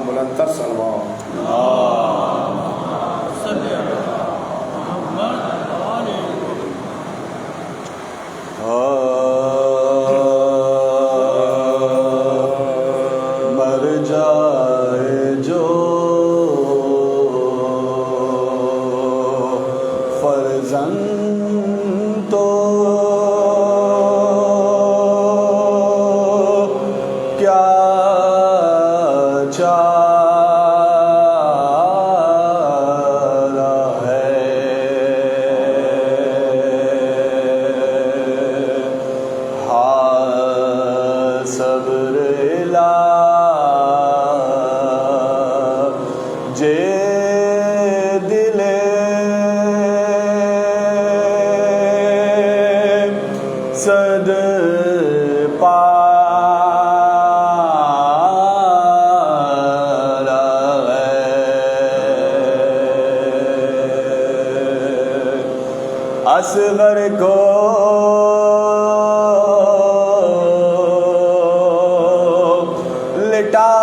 بلندتر سلوات. مر جائے جو فرزند تو کیا چارہ ہے، ہاں صبر جے دل صد پارا ہے، اصغر کو لٹا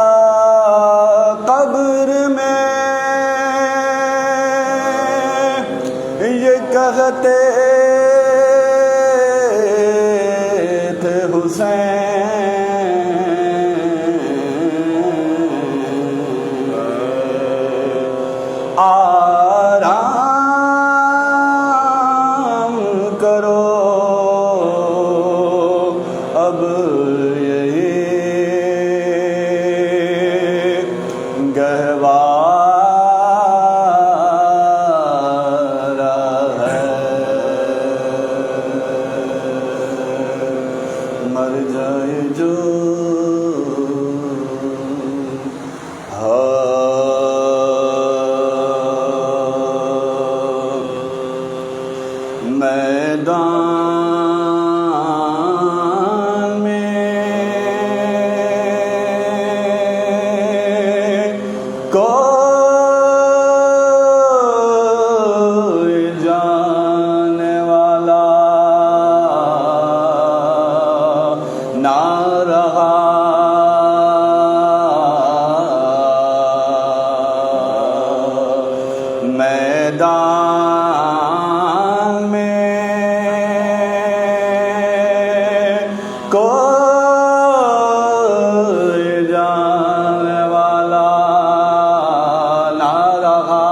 قبر میں یہ کہتے تھے حسین آرام کرو اب یہی گہوارہ ہے، مر جائے جو میدان میں کوئی جانے والا نہ رہا، میدان میں کوئی جانے والا نہ رہا،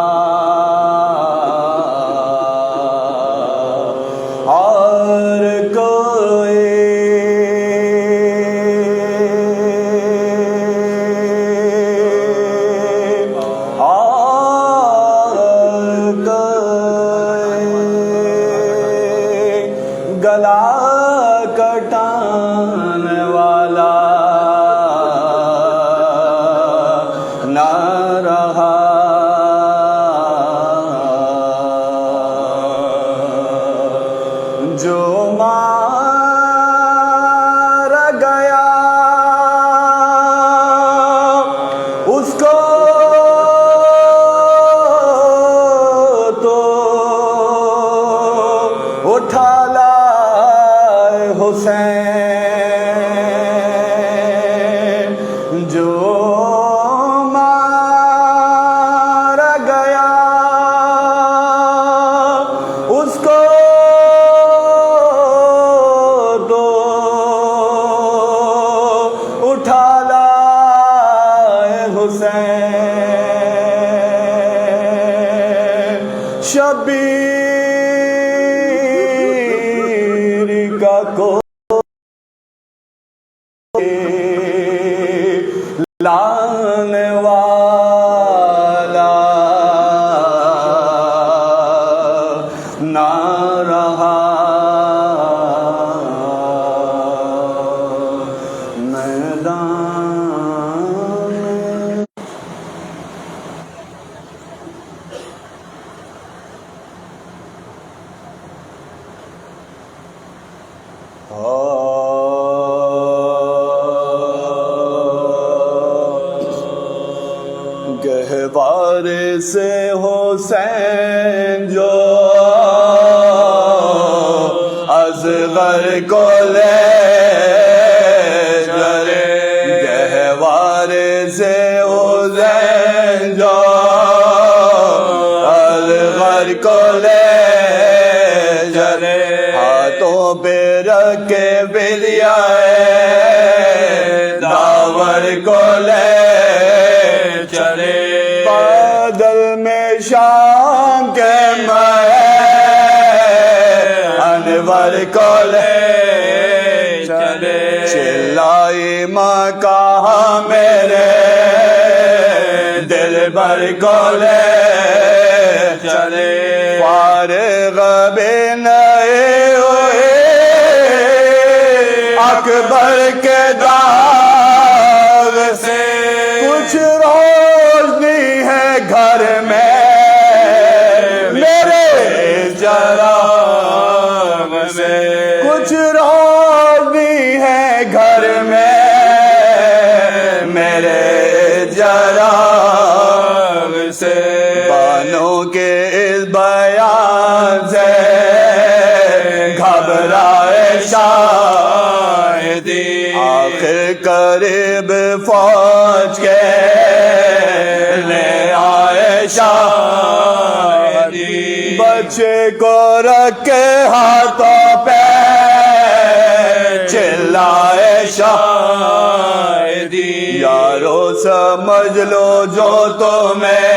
اور کوئی گلا کٹانے والا نہ رہا، جو مارا گیا اس کو تو اٹھا لائے حسین، جو مارا گیا اس کو تو اٹھا لائے حسین، شبیر کا کوئی لانے والا نہ رہا، میدان گہوارے سے حسین جو اصغر کو لے چلے، گہوارے سے حسین پہ رکھ کے بلیا داور کو لے چلے بادل میں شام کے میں انور کو لے چلے چلائی ماں کہا میرے دل بھر کو لے چلے فارغ بھی نہیں ہوئے اکبر کے داغ سے کچھ روشنی ہے گھر میں میرے چراغ میں کچھ روشنی ہے گھر میں میرے چراغ سے بانوں کے اس بیان سے گھبرائے شاہدی آخر قریب فوج کے لے آئے شاہدی بچے کو رکھ کے ہاتھوں پہ چلائے شاہدی یارو سمجھ لو جو تمہیں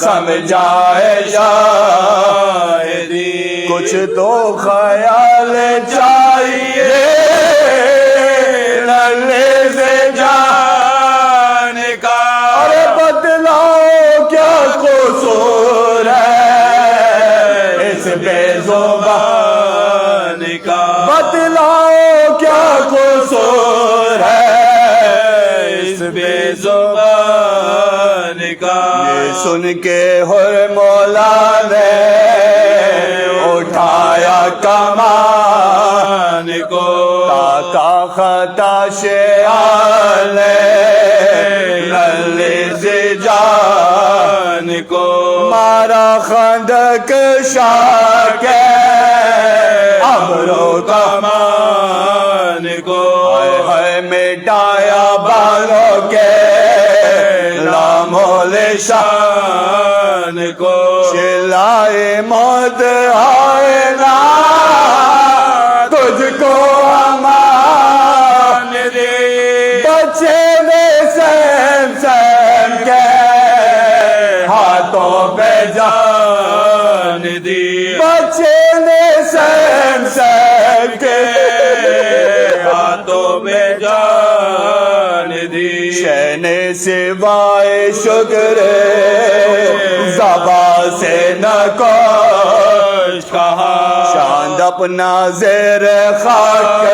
سمجھائے شاہدی کچھ تو خیال چاہیے للے سے جان کا ارے بتلاؤ کیا قصور ہے اس بے زبان کا بتلاؤ کیا قصور ہے اس بے زبان کا یہ سن کے ہر مولا نے اٹھایا کمان کو تاکہ خطا شیال للے سے جان کو مارا خندق شاہ کے ابرو کمان کو ہے مٹایا بالوں کے لامول شان کو چلائے موت آئے نا تجھ کو امان دی بچے نے سیم سیم کے ہاتھوں پہ جان دی بچے نے سیم سیم کے ہاتھوں میں جان دی شین سوائے شکر زبان سے نہ کچھ کہا چاند اپنا زیر خاک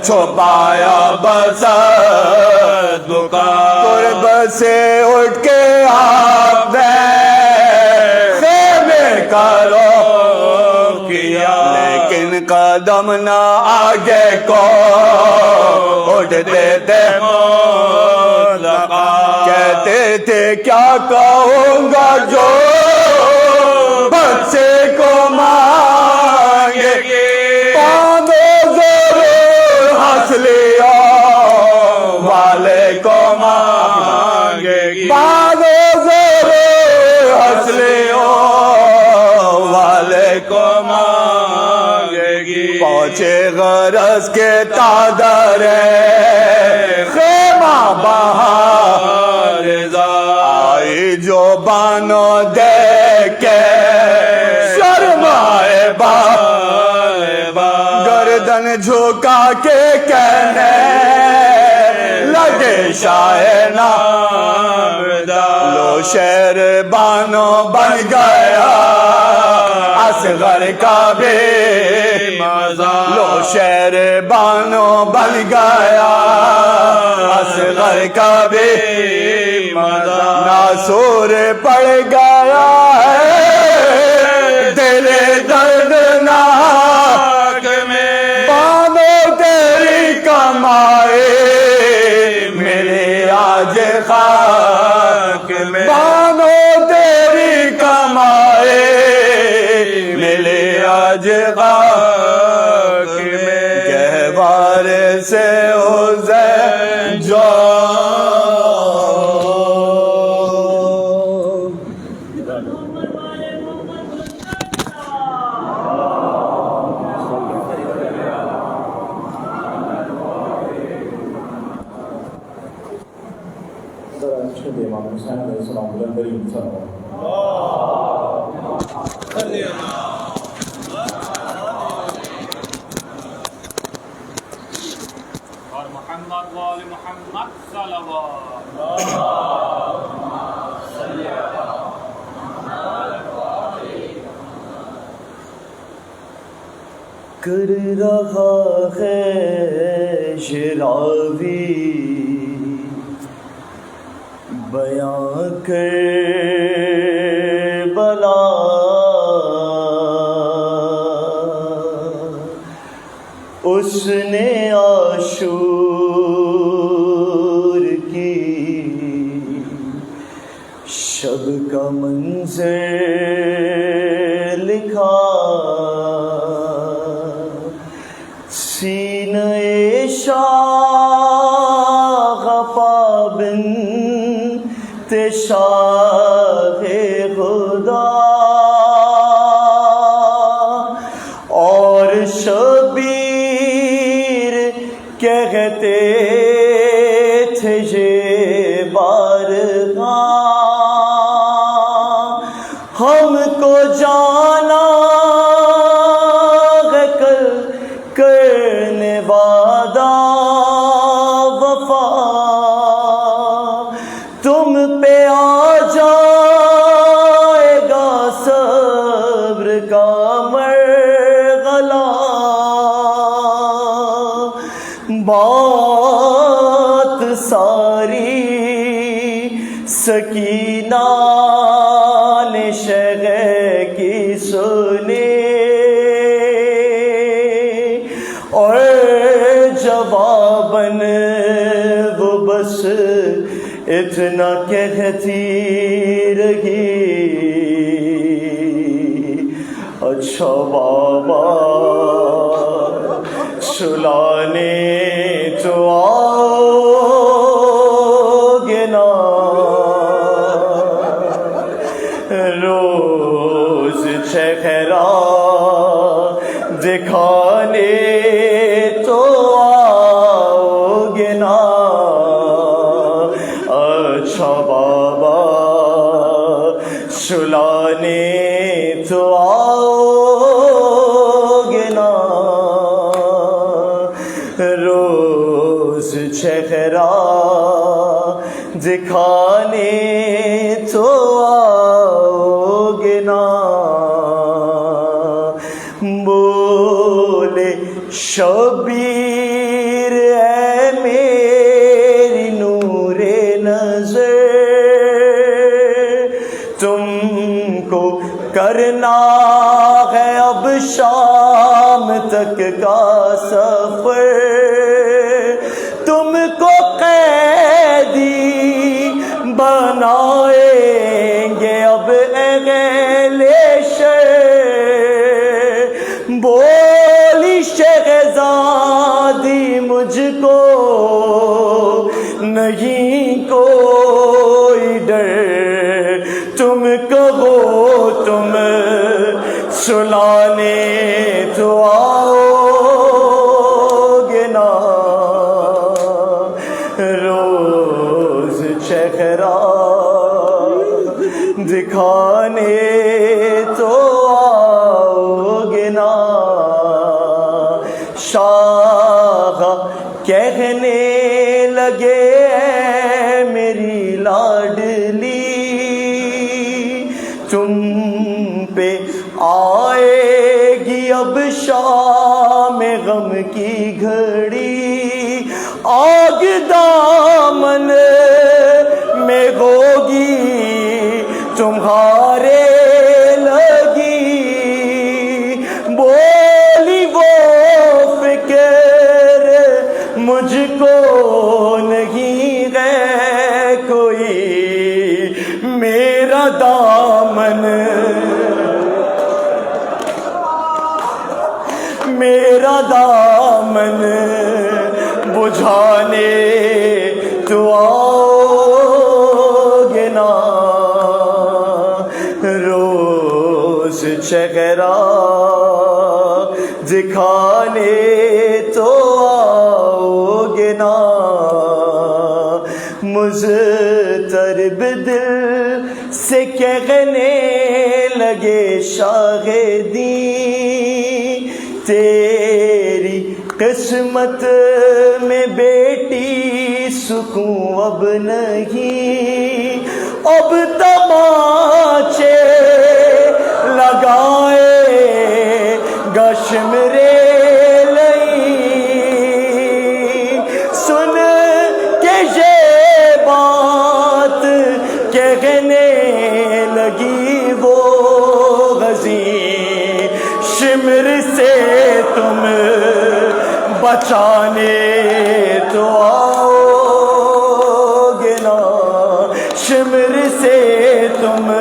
چھپایا بسد بکا قرب سے اٹھ کے آپ نے خیمے کرو کیا لیکن قدم نہ آگے کو اٹھتے تھے کہتے تھے کیا کہوں گا جو بچے کو مانگے پاندو ضرور حسلیوں والے کو مانگے پاندو ضرور حسلیوں والے کو مانگے گی پہنچے غرض کے تادر خیمہ بہار آئی جو بانو دیکھ کے شرمائے گردن جھکا کے کہنے لگے شاہ نامدار لو شہر بانو بن گیا اصغر کا بھی مزار لو شہر بانو بن گیا اصغر کا بھی مزار ناسور پڑ گیا ہے دل دردناک میں بانو تیری کمائے میرے آج خاک میں بانو تیری کمائے ملے آج خاک میں گہوار سے حسین جو حسین علیہ السلام بلند ترین صلوات اور محمد وآل محمد صلوات کر رہا ہے شراوی بیاں کربلا اس نے عاشور کی شب کا منظر لکھا سینہ شاہ پابند شاہ خدا اور شبیر کہتے تھے یہ بارگاہ ہم کو جانا ہے کل کرنے وعدہ وفا تم پہ آ جائے گا صبر کا مرغلہ بات ساری سکینہ نے شہر کی سنی اور جواباً وہ بس اتنا کہتی رہی اچھا بابا سلانے تو آؤ گے نا روز چہرہ دکھانے تو آؤ گے نا اچھا بابا سلانے تو آؤ گے نا روز چہرہ دکھانے تو آؤ گے نا بولے شبیر اے میری نور نظر تم کو کرنا ہے اب شام تک کا سفر تم کو قیدی بنائیں گے اب اہل شر بولی شہزادی مجھ کو نہیں کوئی ڈر تم کہو تم سلانے تو آؤ گے نا روز چہرہ دکھانے تو آؤ گے نا شاہ کہنے لگے اے میری لاڈلی تم پہ آئے گی اب شام غم کی گھڑی آگ دامن میں ہوگی تمہارے لگی بولی وہ فکر مجھ کو نہیں ہے کوئی میرا دامن میرا دامن بجھانے تو آؤ گے نا روز چہرہ دکھانے تو آؤ گے نا مجھ کرب دل سے کہنے لگے شاہدی تیری قسمت میں بیٹی سکون اب نہیں اب تماچے لگائے گشمرے لئی سن کے یہ بات کہنے لگی وہ غزی شمر سے تم بچانے تو آؤ گے نا شمر سے تم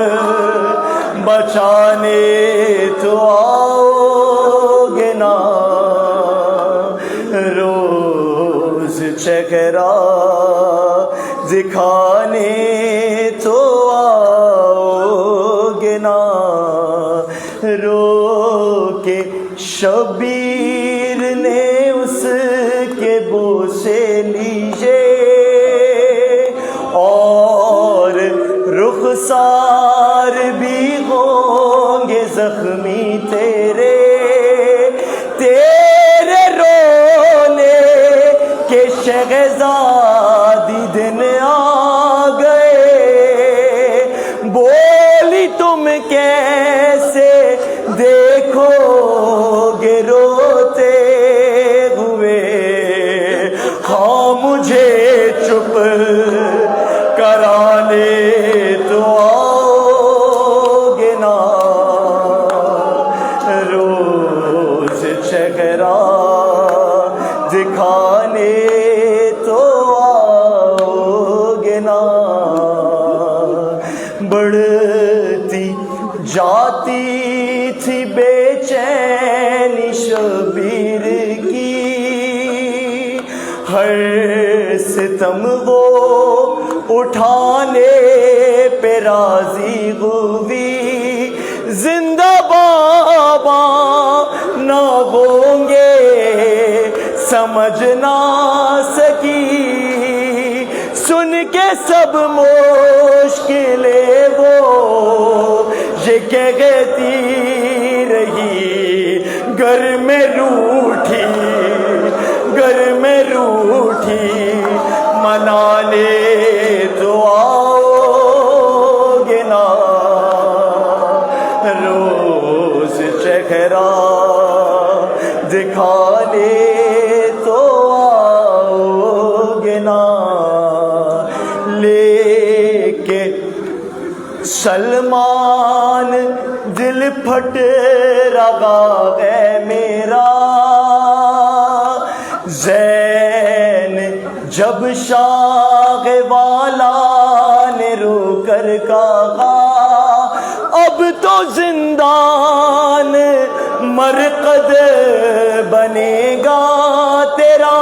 بچانے تو آؤ گے نا روز چہرہ دکھانے تو آؤ گے نا رو کے شبیر نے اس کے بوسے لیجے اور رخسار بھی ہوں گے زخمی تیرے رونے کے شہزادی دن آ گئے بولی تم کیسے دیکھو گے روتے ہوئے ہاں مجھے چپ کرانے تو آؤ گے نا روز چہرہ دکھانے تو آؤ گے نا بڑھتی جاتی تھی بے چینی شبیر کی ہر ستم وہ اٹھانے پہ راضی ہوئی زندہ بابا نہ ہوں گے سمجھ نہ سکی سن کے سب مشکلیں وہ یہ کہتی رہی گھر میں روٹھی منانے تو آؤ گے نا روز چہرہ دکھانے تو آؤ گے نا لے کے سلمان دل پھٹ رہا ہے میرا زین جب شاہ والا نے رو کر کہا اب تو زندان مرقد بنے گا تیرا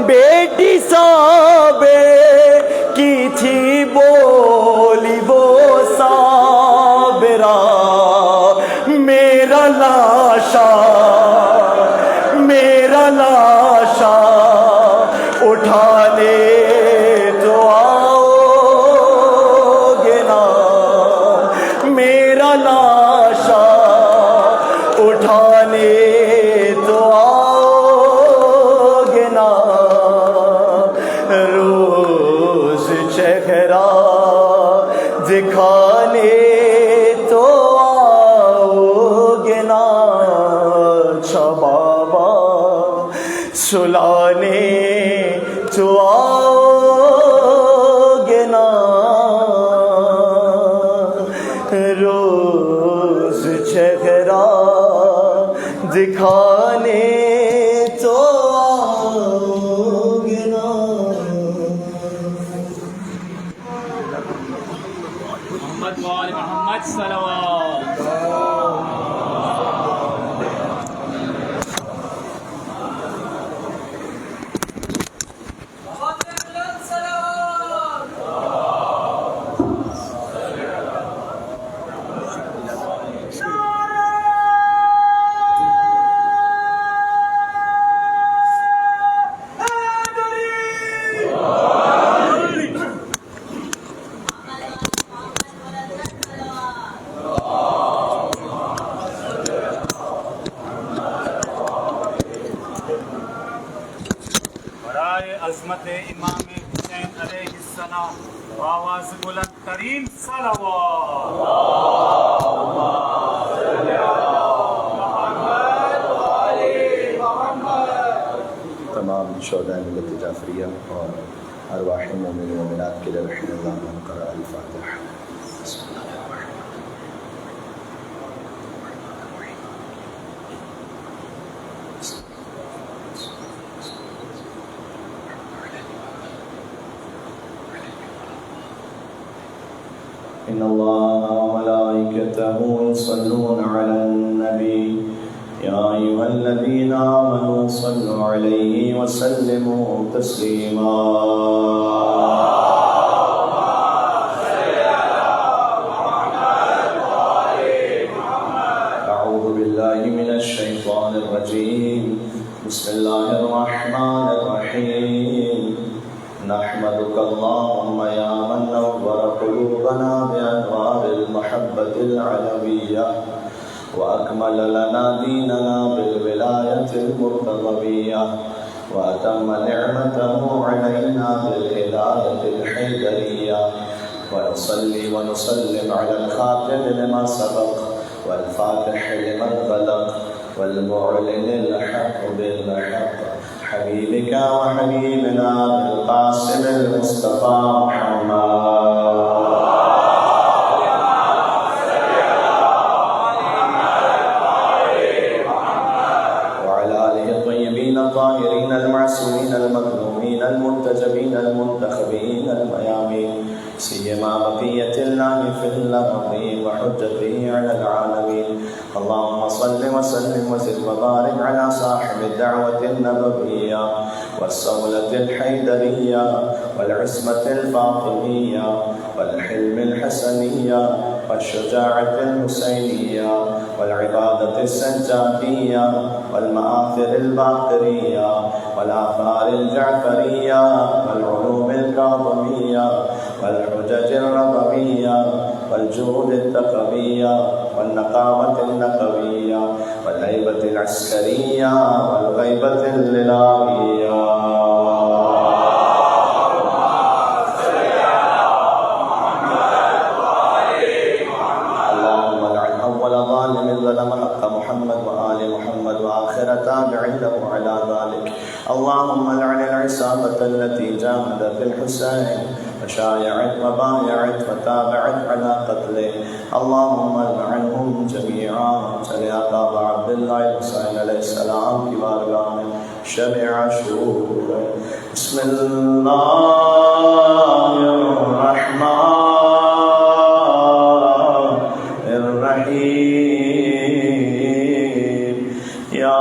بیٹی صابے کی تھی بولی وہ صابرہ میرا لاشا اٹھانے تو آؤ گے نا میرا لاشا اٹھانے تو آؤ گے نا روز چہرہ دکھانے تو آؤ گے نا بابا سلانے تو آؤ گے نا روز چہرہ دکھانے تو آؤ گے نا محمد وآل محمد صلوات عظمت امام حسین علیہ السلام آواز بلند ترین تمام شہداء ملت جعفریہ اور ارواح مومن و مومنات کے لیے رحم اللہ من قرأ الفاتحہ. بسم اللہ الرحمن الرحیم. ان اللہ وملائکته يصلون علی النبی يا أيها الذين آمنوا صلوا عليه وسلموا تسليما. أعوذ بالله من الشيطان الرجيم. بسم الله الرحمن الرحيم. نحمدك اللهم يا من نور قلوبنا بأنوار المحبة العلوية وأكمل لنا ديننا بالولاية المرتضوية وأتم نعمته علينا بالهداية الحيدرية. ونصلي ونسلم على الخاتم لما سبق والفاتح لمن غلق والمعلن الحق بالحق حبيبك وحبيبنا بالقاسم المصطفى محمد الطاهرين المعصومين المظلومين المنتجبين المنتخبين الميامين سيما بقية الله في الأرض وحجته على العالمين. اللهم صل وسلم وزد وبارك على صاحب الدعوة النبوية والصولة الحيدرية والعصمة الفاطمية والحلم الحسنية والشجاعة الحسينية والعبادة السجادية والمآثر الباقرية والآثار الجعفرية والعلوم الكاظمية والحجج الرضوية والجود التقوية والنقاوة النقوية والهيبة العسكرية والغيبة الليلوية. تابع له على ذلك. اللهم لعن العصابة التي جاهدت الحسين وشايعت وبايعت وتابعت على قتله. اللهم لعنهم جميعا. صلی آقا عبد اللہ الحسین علیہ السلام کی بارگاہ میں شب عاشور. بسم اللہ الرحمن الرحیم. یا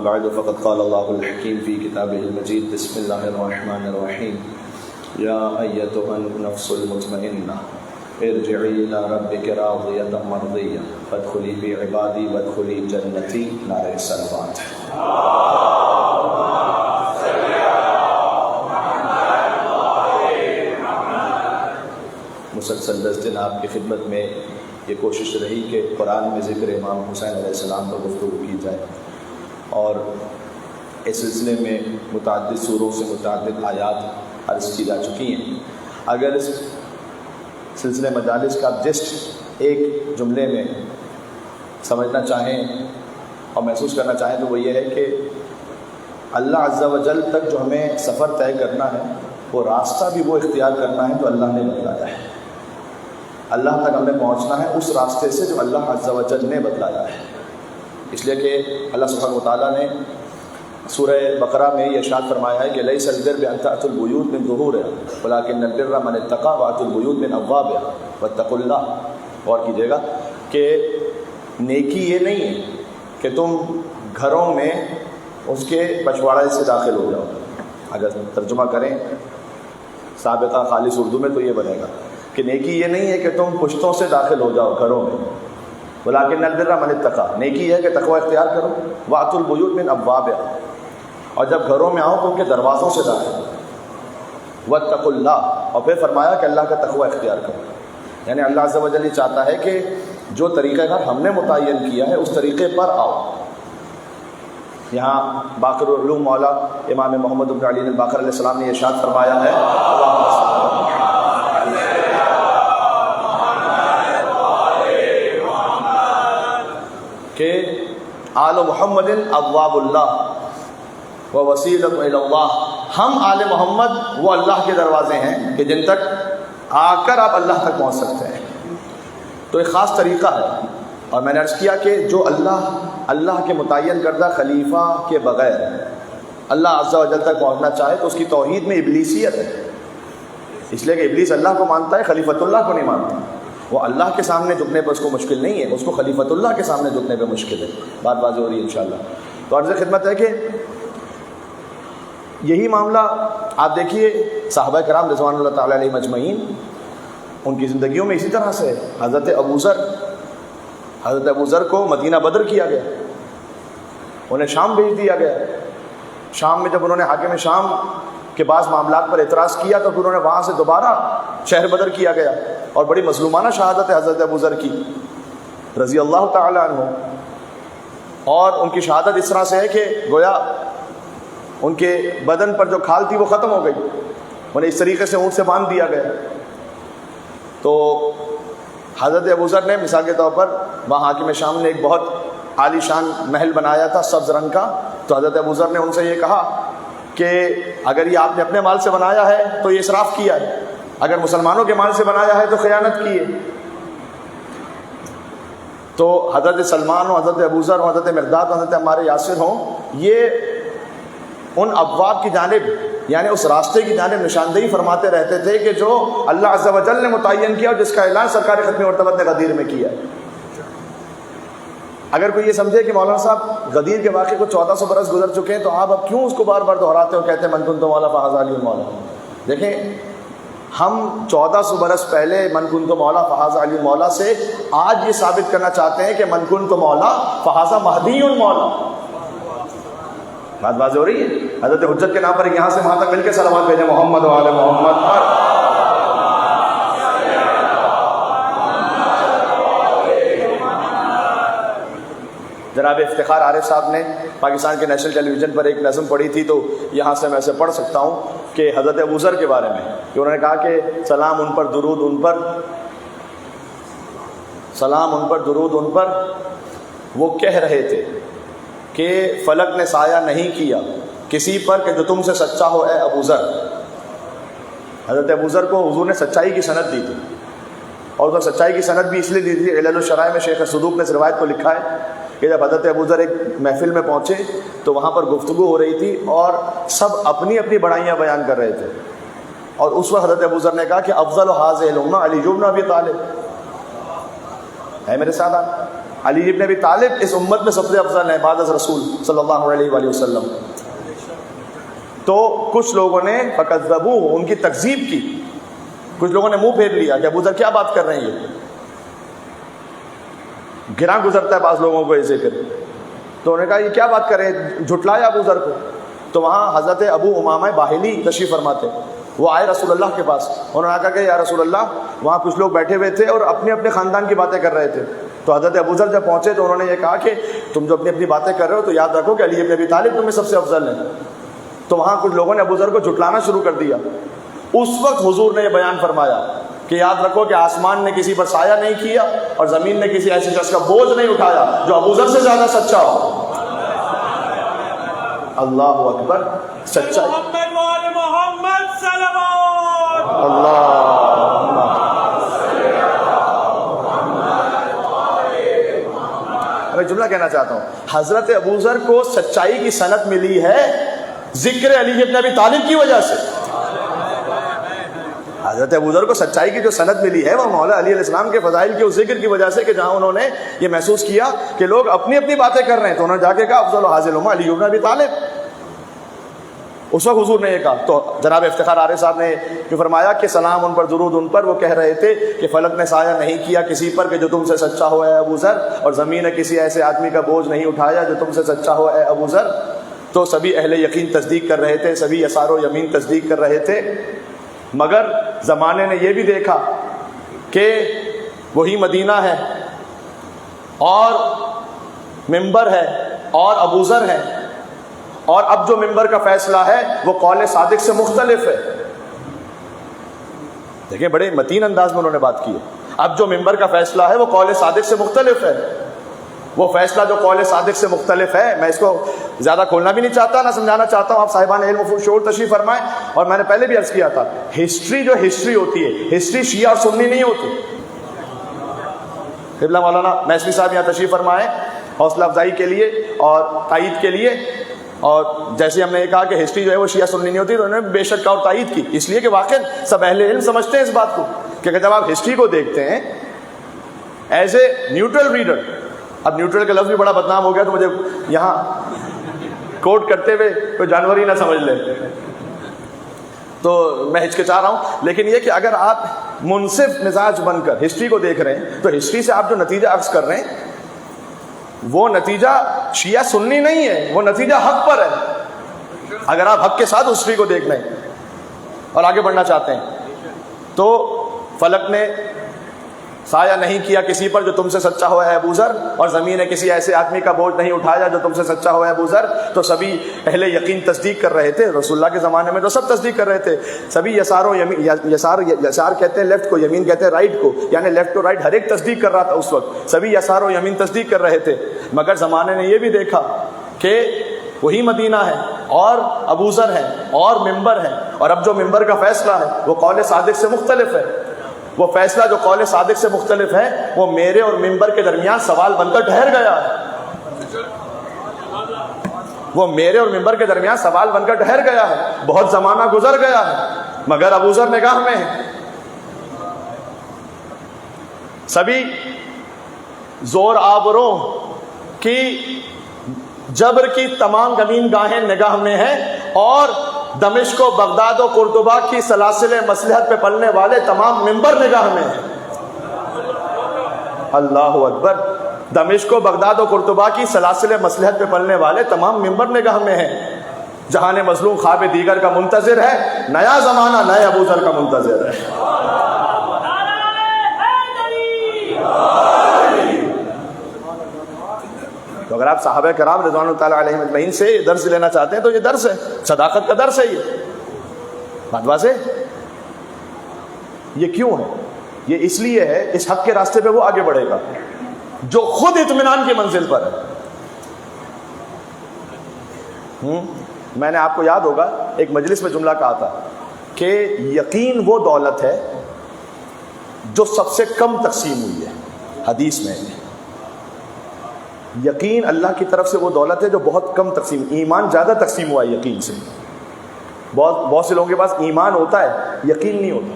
بعد فقد قال الله الحكيم في كتابه المجيد بسم الله الرحمن الرحيم يا أيتها النفس المطمئنة ارجعي إلى ربك راضية مرضية فادخلي في عبادي وادخلي جنتي. نعرہ الصلوات. مسلسل 10 دن آپ کی خدمت میں یہ کوشش رہی کہ قرآن میں ذکر امام حسین علیہ السلام پر گفتگو کی جائے، اور اس سلسلے میں متعدد سوروں سے متعدد آیات عرض کی جا چکی ہیں. اگر اس سلسلے مجالس کا جسٹ ایک جملے میں سمجھنا چاہیں اور محسوس کرنا چاہیں تو وہ یہ ہے کہ اللہ عز و جل تک جو ہمیں سفر طے کرنا ہے وہ راستہ بھی وہ اختیار کرنا ہے جو اللہ نے بتلایا ہے. اللہ تک ہمیں پہنچنا ہے اس راستے سے جو اللہ عز و جل نے بتلایا ہے. اس لیے کہ اللہ سبحانہ و تعالیٰ نے سورہ بقرہ میں یہ ارشاد فرمایا ہے کہ لیس البر بأن تأتوا البیوت من ظہورها ولکن البر من اتقى وأتوا البیوت من ابوابها واتقوا اللہ. غور کیجیے گا کہ نیکی یہ نہیں ہے کہ تم گھروں میں اس کے پچھواڑے سے داخل ہو جاؤ. اگر ترجمہ کریں سابقہ خالص اردو میں تو یہ بنے گا کہ نیکی یہ نہیں ہے کہ تم پشتوں سے داخل ہو جاؤ گھروں میں، ولکن البر من اتقى. نیکی ہے کہ تقوی اختیار کرو. وأتوا البیوت من ابوابها، اور جب گھروں میں آؤ تو ان کے دروازوں سے داخل. واتقوا اللہ، اور پھر فرمایا کہ اللہ کا تقوی اختیار کرو. یعنی اللہ عز و جل یہ چاہتا ہے کہ جو طریقہ کار ہم نے متعین کیا ہے اس طریقے پر آؤ. یہاں باقر العلوم مولا امام محمد بن علی الباقر علیہ السلام نے ارشاد فرمایا ہے کہ آل محمد ابواب اللہ و وسیلۃ الی اللہ. ہم آل محمد وہ اللہ کے دروازے ہیں کہ جن تک آ کر آپ اللہ تک پہنچ سکتے ہیں. تو ایک خاص طریقہ ہے، اور میں نے عرض کیا کہ جو اللہ کے متعین کردہ خلیفہ کے بغیر اللہ عز و جل تک پہنچنا چاہے تو اس کی توحید میں ابلیسیت ہے. اس لیے کہ ابلیس اللہ کو مانتا ہے، خلیفۃ اللہ کو نہیں مانتا. وہ اللہ کے سامنے جھکنے پہ اس کو مشکل نہیں ہے، اس کو خلیفۃ اللہ کے سامنے جھکنے پہ مشکل ہے. بات واضح ہو رہی ہے انشاءاللہ. تو عرض خدمت ہے کہ یہی معاملہ آپ دیکھیے صحابہ کرام رضوان اللہ تعالیٰ علیہ مجمعین ان کی زندگیوں میں اسی طرح سے ہے. حضرت ابو ذر کو مدینہ بدر کیا گیا، انہیں شام بھیج دیا گیا. شام میں جب انہوں نے حاکم شام کے بعض معاملات پر اعتراض کیا تو پھر انہوں نے وہاں سے دوبارہ شہر بدر کیا گیا، اور بڑی مظلومانہ شہادت ہے حضرت ابو ذر کی رضی اللہ تعالی عنہ. اور ان کی شہادت اس طرح سے ہے کہ گویا ان کے بدن پر جو کھال تھی وہ ختم ہو گئی، انہیں اس طریقے سے اونٹ سے باندھ دیا گیا. تو حضرت ابو ذر نے مثال کے طور پر وہاں حاکم شام نے ایک بہت عالی شان محل بنایا تھا سبز رنگ کا. تو حضرت ابو ذر نے ان سے یہ کہا کہ اگر یہ آپ نے اپنے مال سے بنایا ہے تو یہ اسراف کیا ہے، اگر مسلمانوں کے مال سے بنایا ہے تو خیانت کی ہے. تو حضرت سلمان و حضرت ابو ذر و حضرت مقداد و حضرت عمار یاسر ہوں، یہ ان ابواب کی جانب یعنی اس راستے کی جانب نشاندہی فرماتے رہتے تھے کہ جو اللہ عز و جل نے متعین کیا اور جس کا اعلان سرکار ختم مرتبت نے غدیر میں کیا. اگر کوئی یہ سمجھے کہ مولانا صاحب غدیر کے واقعے کو 1400 برس گزر چکے ہیں تو آپ اب کیوں اس کو بار بار دہراتے ہو، کہتے ہیں من کنت مولا فہذا علی المولا. دیکھیں ہم 1400 برس پہلے من کنت مولا فہذا علی المولا سے آج یہ ثابت کرنا چاہتے ہیں کہ من کنت مولا فہذا مہدی المولا. بات واضح ہو رہی ہے. حضرت حجت کے نام پر یہاں سے وہاں تک مل کے صلوات بھیجیں محمد و آل محمد. جناب افتخار عارف صاحب نے پاکستان کے نیشنل ٹیلی ویژن پر ایک نظم پڑھی تھی، تو یہاں سے میں اسے پڑھ سکتا ہوں کہ حضرت ابو ذر کے بارے میں کہ انہوں نے کہا کہ سلام ان پر درود ان پر، سلام ان پر درود ان پر. وہ کہہ رہے تھے کہ فلک نے سایہ نہیں کیا کسی پر کہ جو تم سے سچا ہو اے ابو ذر. حضرت ابو ذر کو حضور نے سچائی کی سند دی تھی، اور وہ سچائی کی سند بھی اس لیے دی تھی. علل الشرائع میں شیخ صدوق نے اس روایت کو لکھا ہے کہ جب حضرت ابو ذر ایک محفل میں پہنچے تو وہاں پر گفتگو ہو رہی تھی اور سب اپنی اپنی بڑائیاں بیان کر رہے تھے، اور اس وقت حضرت ابو ذر نے کہا کہ افضل هذه الامه علی بن ابی طالب. ہے میرے ساتھ آپ علی ابن ابی طالب اس امت میں سب سے افضل ہیں بعد از رسول صلی اللہ علیہ وآلہ وسلم. تو کچھ لوگوں نے فکذبوہ ان کی تکذیب کی، کچھ لوگوں نے منہ پھیر لیا کہ ابو ذر کیا بات کر رہے ہیں، یہ گراں گزرتا ہے بعض لوگوں کو یہ ذکر. تو انہوں نے کہا یہ کیا بات کر رہے ہیں، جھٹلایا ابو ذر کو. تو وہاں حضرت ابو امامہ باہلی تشریف فرماتے، وہ آئے رسول اللہ کے پاس. انہوں نے کہا کہ یا رسول اللہ، وہاں کچھ لوگ بیٹھے ہوئے تھے اور اپنے اپنے خاندان کی باتیں کر رہے تھے. تو حضرت ابو ذر جب پہنچے تو انہوں نے یہ کہا کہ تم جو اپنی اپنی باتیں کر رہے ہو تو یاد رکھو کہ علی ابن ابی طالب تمہیں سب سے افضل ہیں. تو وہاں کچھ لوگوں نے ابو ذر کو جھٹلانا شروع کر دیا. اس وقت حضور نے یہ بیان فرمایا کہ یاد رکھو کہ آسمان نے کسی پر سایہ نہیں کیا اور زمین نے کسی ایسے شخص کا بوجھ نہیں اٹھایا جو ابو ذر سے زیادہ سچا ہو. اللہ اکبر. سچائی محمد صلوات اللہ. میں جملہ کہنا چاہتا ہوں، حضرت ابو ذر کو سچائی کی سند ملی ہے ذکر علی ابن ابی طالب کی وجہ سے. حضرت ابو ذر کو سچائی کی جو سند ملی ہے وہ مولا علی علیہ السلام کے فضائل کے اس ذکر کی وجہ سے کہ جہاں انہوں نے یہ محسوس کیا کہ لوگ اپنی اپنی باتیں کر رہے ہیں تو انہوں نے جا کے کہا افضل و حاضل علی ابن ابی طالب. اس وقت حضور نے یہ کہا. تو جناب افتخار عارف صاحب نے جو فرمایا کہ سلام ان پر درود ان پر، وہ کہہ رہے تھے کہ فلک نے سایہ نہیں کیا کسی پر کہ جو تم سے سچا ہو اے ابو ذر، اور زمین نے کسی ایسے آدمی کا بوجھ نہیں اٹھایا جو تم سے سچا ہو اے ابو ذر. تو سبھی اہل یقین تصدیق کر رہے تھے، سبھی یسار و یمین تصدیق کر رہے تھے. مگر زمانے نے یہ بھی دیکھا کہ وہی مدینہ ہے اور ممبر ہے اور ابو ذر ہے، اور اب جو ممبر کا فیصلہ ہے وہ قول صادق سے مختلف ہے. دیکھیں بڑے متین انداز میں انہوں نے بات کی ہے. اب جو ممبر کا فیصلہ ہے وہ قول صادق سے مختلف ہے. وہ فیصلہ جو قول صادق سے مختلف ہے، میں اس کو زیادہ کھولنا بھی نہیں چاہتا نہ سمجھانا چاہتا ہوں. آپ صاحبان علم و شعور تشریف فرمائیں. اور میں نے پہلے بھی عرض کیا تھا، ہسٹری جو ہسٹری ہوتی ہے، ہسٹری شیعہ اور سنی نہیں ہوتی. قبلہ مولانا میسوی صاحب یہاں تشریف فرمائیں حوصلہ افزائی کے لیے اور تائید کے لیے. اور جیسے ہم نے یہ کہا کہ ہسٹری جو ہے وہ شیعہ سنی نہیں ہوتی، تو انہوں نے بے شک اور تائید کی، اس لیے کہ واقعا سب اہل علم سمجھتے ہیں اس بات کو کہ جب آپ ہسٹری کو دیکھتے ہیں ایز اے نیوٹرل ریڈر. اب نیوٹرل کا لفظ بھی بڑا بدنام ہو گیا تو مجھے یہاں کوٹ کرتے ہوئے کوئی جانور ہی نہ سمجھ لے تو میں ہچکچا رہا ہوں. لیکن یہ کہ اگر آپ منصف مزاج بن کر ہسٹری کو دیکھ رہے ہیں تو ہسٹری سے آپ جو نتیجہ اخذ کر رہے ہیں وہ نتیجہ شیعہ سنی نہیں ہے، وہ نتیجہ حق پر ہے. اگر آپ حق کے ساتھ ہسٹری کو دیکھ رہے ہیں اور آگے بڑھنا چاہتے ہیں تو فلک نے سایہ نہیں کیا کسی پر جو تم سے سچا ہوا ہے ابو ذر، اور زمین نے کسی ایسے آدمی کا بوجھ نہیں اٹھایا جو تم سے سچا ہوا ہے ابو ذر. تو سبھی اہل یقین تصدیق کر رہے تھے. رسول اللہ کے زمانے میں تو سب تصدیق کر رہے تھے. سبھی یسار و یمین، یسار کہتے ہیں لیفٹ کو، یمین کہتے ہیں رائٹ کو، یعنی لیفٹ ٹو رائٹ ہر ایک تصدیق کر رہا تھا اس وقت. سبھی یسار و یمین تصدیق کر رہے تھے. مگر زمانے نے یہ بھی دیکھا کہ وہی مدینہ ہے اور ابو ذر ہے اور ممبر ہے، اور اب جو ممبر کا فیصلہ ہے وہ قول صادق سے مختلف ہے. وہ فیصلہ جو قول صادق سے مختلف ہے وہ میرے اور ممبر کے درمیان سوال بن کر ٹھہر گیا ہے. وہ میرے اور ممبر کے درمیان سوال بن کر ٹھہر گیا ہے. بہت زمانہ گزر گیا ہے مگر ابو ذر نگاہ میں ہے. سبھی زور آوروں کی جبر کی تمام گمین گاہیں نگاہ میں ہیں، اور دمشق و بغداد و قرطبہ کی سلاسل مصلحت پہ پلنے والے تمام ممبر نگاہ میں ہیں. اللہ اکبر. دمشق و بغداد و قرطبہ کی سلاسل مصلحت پہ پلنے والے تمام ممبر نگاہ میں ہیں. جہان مظلوم خواب دیگر کا منتظر ہے، نیا زمانہ نئے ابو ذر کا منتظر ہے. تو اگر آپ صحابہ کرام رضوان اللہ تعالیٰ علیہم اجمعین سے درس لینا چاہتے ہیں تو یہ درس ہے، صداقت کا درس ہے. یہ بات واضح. یہ کیوں ہے؟ یہ اس لیے ہے اس حق کے راستے پہ وہ آگے بڑھے گا جو خود اطمینان کی منزل پر ہے. میں نے آپ کو یاد ہوگا ایک مجلس میں جملہ کہا تھا کہ یقین وہ دولت ہے جو سب سے کم تقسیم ہوئی ہے. حدیث میں یقین اللہ کی طرف سے وہ دولت ہے جو بہت کم تقسیم. ایمان زیادہ تقسیم ہوا ہے یقین سے. بہت سے لوگوں کے پاس ایمان ہوتا ہے، یقین نہیں ہوتا.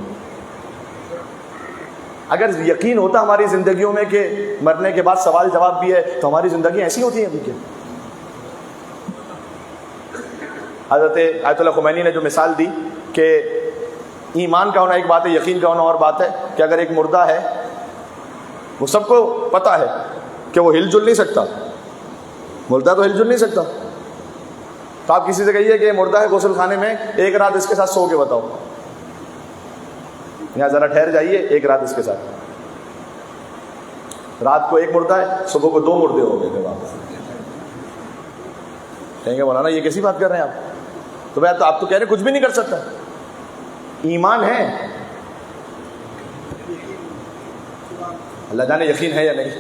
اگر یقین ہوتا ہماری زندگیوں میں کہ مرنے کے بعد سوال جواب بھی ہے تو ہماری زندگی ایسی ہوتی ہیں ابھی کیا؟ حضرت آیت اللہ خمینی نے جو مثال دی کہ ایمان کا ہونا ایک بات ہے، یقین کا ہونا اور بات ہے، کہ اگر ایک مردہ ہے، وہ سب کو پتہ ہے کہ وہ ہل جل نہیں سکتا، مردہ تو ہل جل نہیں سکتا، تو آپ کسی سے کہیے کہ مردہ ہے غسل خانے میں، ایک رات اس کے ساتھ سو کے بتاؤ، یہاں ذرا ٹھہر جائیے، ایک رات اس کے ساتھ، رات کو ایک مردہ ہے، صبح کو 2 مردے ہو گئے تھے واپس، کہیں گے مولانا یہ کیسی بات کر رہے ہیں آپ؟ تو بھائی تو آپ تو کہہ رہے کچھ بھی نہیں کر سکتا، ایمان ہے، اللہ جانے یقین ہے یا نہیں،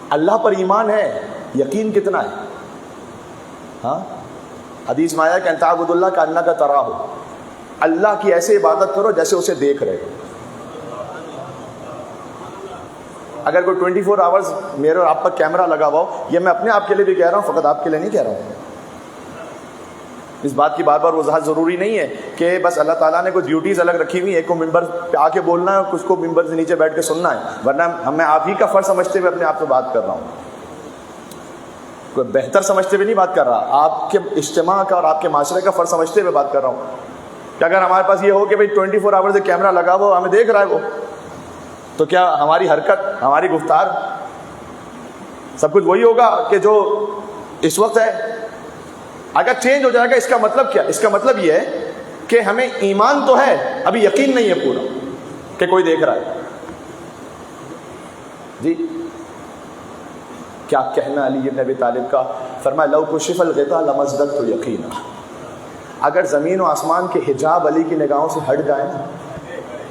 اللہ پر ایمان ہے، یقین کتنا ہے؟ ہاں حدیث میں آیا کہ ان تعبد اللہ کانک تراہ، اللہ کی ایسے عبادت کرو جیسے اسے دیکھ رہے ہو۔ اگر کوئی 24 آورز میرے اور آپ پر کیمرہ لگا ہوا ہو، یہ میں اپنے آپ کے لیے بھی کہہ رہا ہوں، فقط آپ کے لیے نہیں کہہ رہا ہوں، اس بات کی بار بار وضاحت ضروری نہیں ہے کہ بس اللہ تعالیٰ نے کوئی ڈیوٹیز الگ رکھی ہوئی، ایک کو ممبر پہ آ کے بولنا ہے اور کچھ کو ممبر سے نیچے بیٹھ کے سننا ہے، ورنہ میں آپ ہی کا فرض سمجھتے ہوئے اپنے آپ سے بات کر رہا ہوں، کوئی بہتر سمجھتے ہوئے نہیں بات کر رہا، آپ کے اجتماع کا اور آپ کے معاشرے کا فرض سمجھتے ہوئے بات کر رہا ہوں کہ اگر ہمارے پاس یہ ہو کہ بھائی 24 آورز سے کیمرہ لگا ہوا ہمیں دیکھ رہا ہے وہ، تو کیا ہماری حرکت، ہماری گفتار، سب کچھ وہی ہوگا کہ جو اس وقت ہے؟ اگر چینج ہو جائے گا، اس کا مطلب کیا؟ اس کا مطلب یہ ہے کہ ہمیں ایمان تو ہے، ابھی یقین نہیں ہے پورا کہ کوئی دیکھ رہا ہے۔ جی کیا کہنا علی بن ابی طالب کا، فرمایا لو کشف الغطاء لمزددت یقینا، اگر زمین و آسمان کے حجاب علی کی نگاہوں سے ہٹ جائیں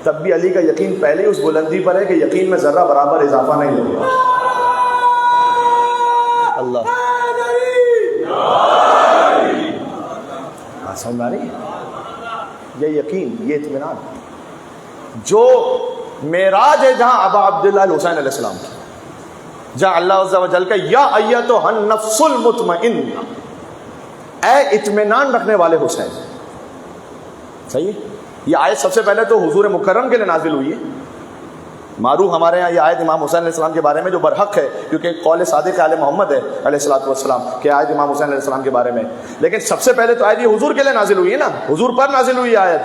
تب بھی علی کا یقین پہلے اس بلندی پر ہے کہ یقین میں ذرہ برابر اضافہ نہیں ہوگا۔ اللہ سمجھ آ رہی ہے؟ یہ یقین، یہ اطمینان جو معراج ہے جہاں ابا عبداللہ الحسین علیہ السلام کی، جہاں اللہ عز و جل کا یا ایتھا النفس المطمئنہ، اے اطمینان رکھنے والے حسین، صحیح ہے؟ یہ آیت سب سے پہلے تو حضور مکرم کے لیے نازل ہوئی ہے، معروف ہمارے ہاں یہ آیت امام حسین علیہ السلام کے بارے میں جو برحق ہے، کیونکہ قول صادق آل محمد ہے علیہ الصلوۃ والسلام کہ آیت امام حسین علیہ السلام کے بارے میں، لیکن سب سے پہلے تو آیت یہ حضور کے لیے نازل ہوئی ہے نا، حضور پر نازل ہوئی آیت،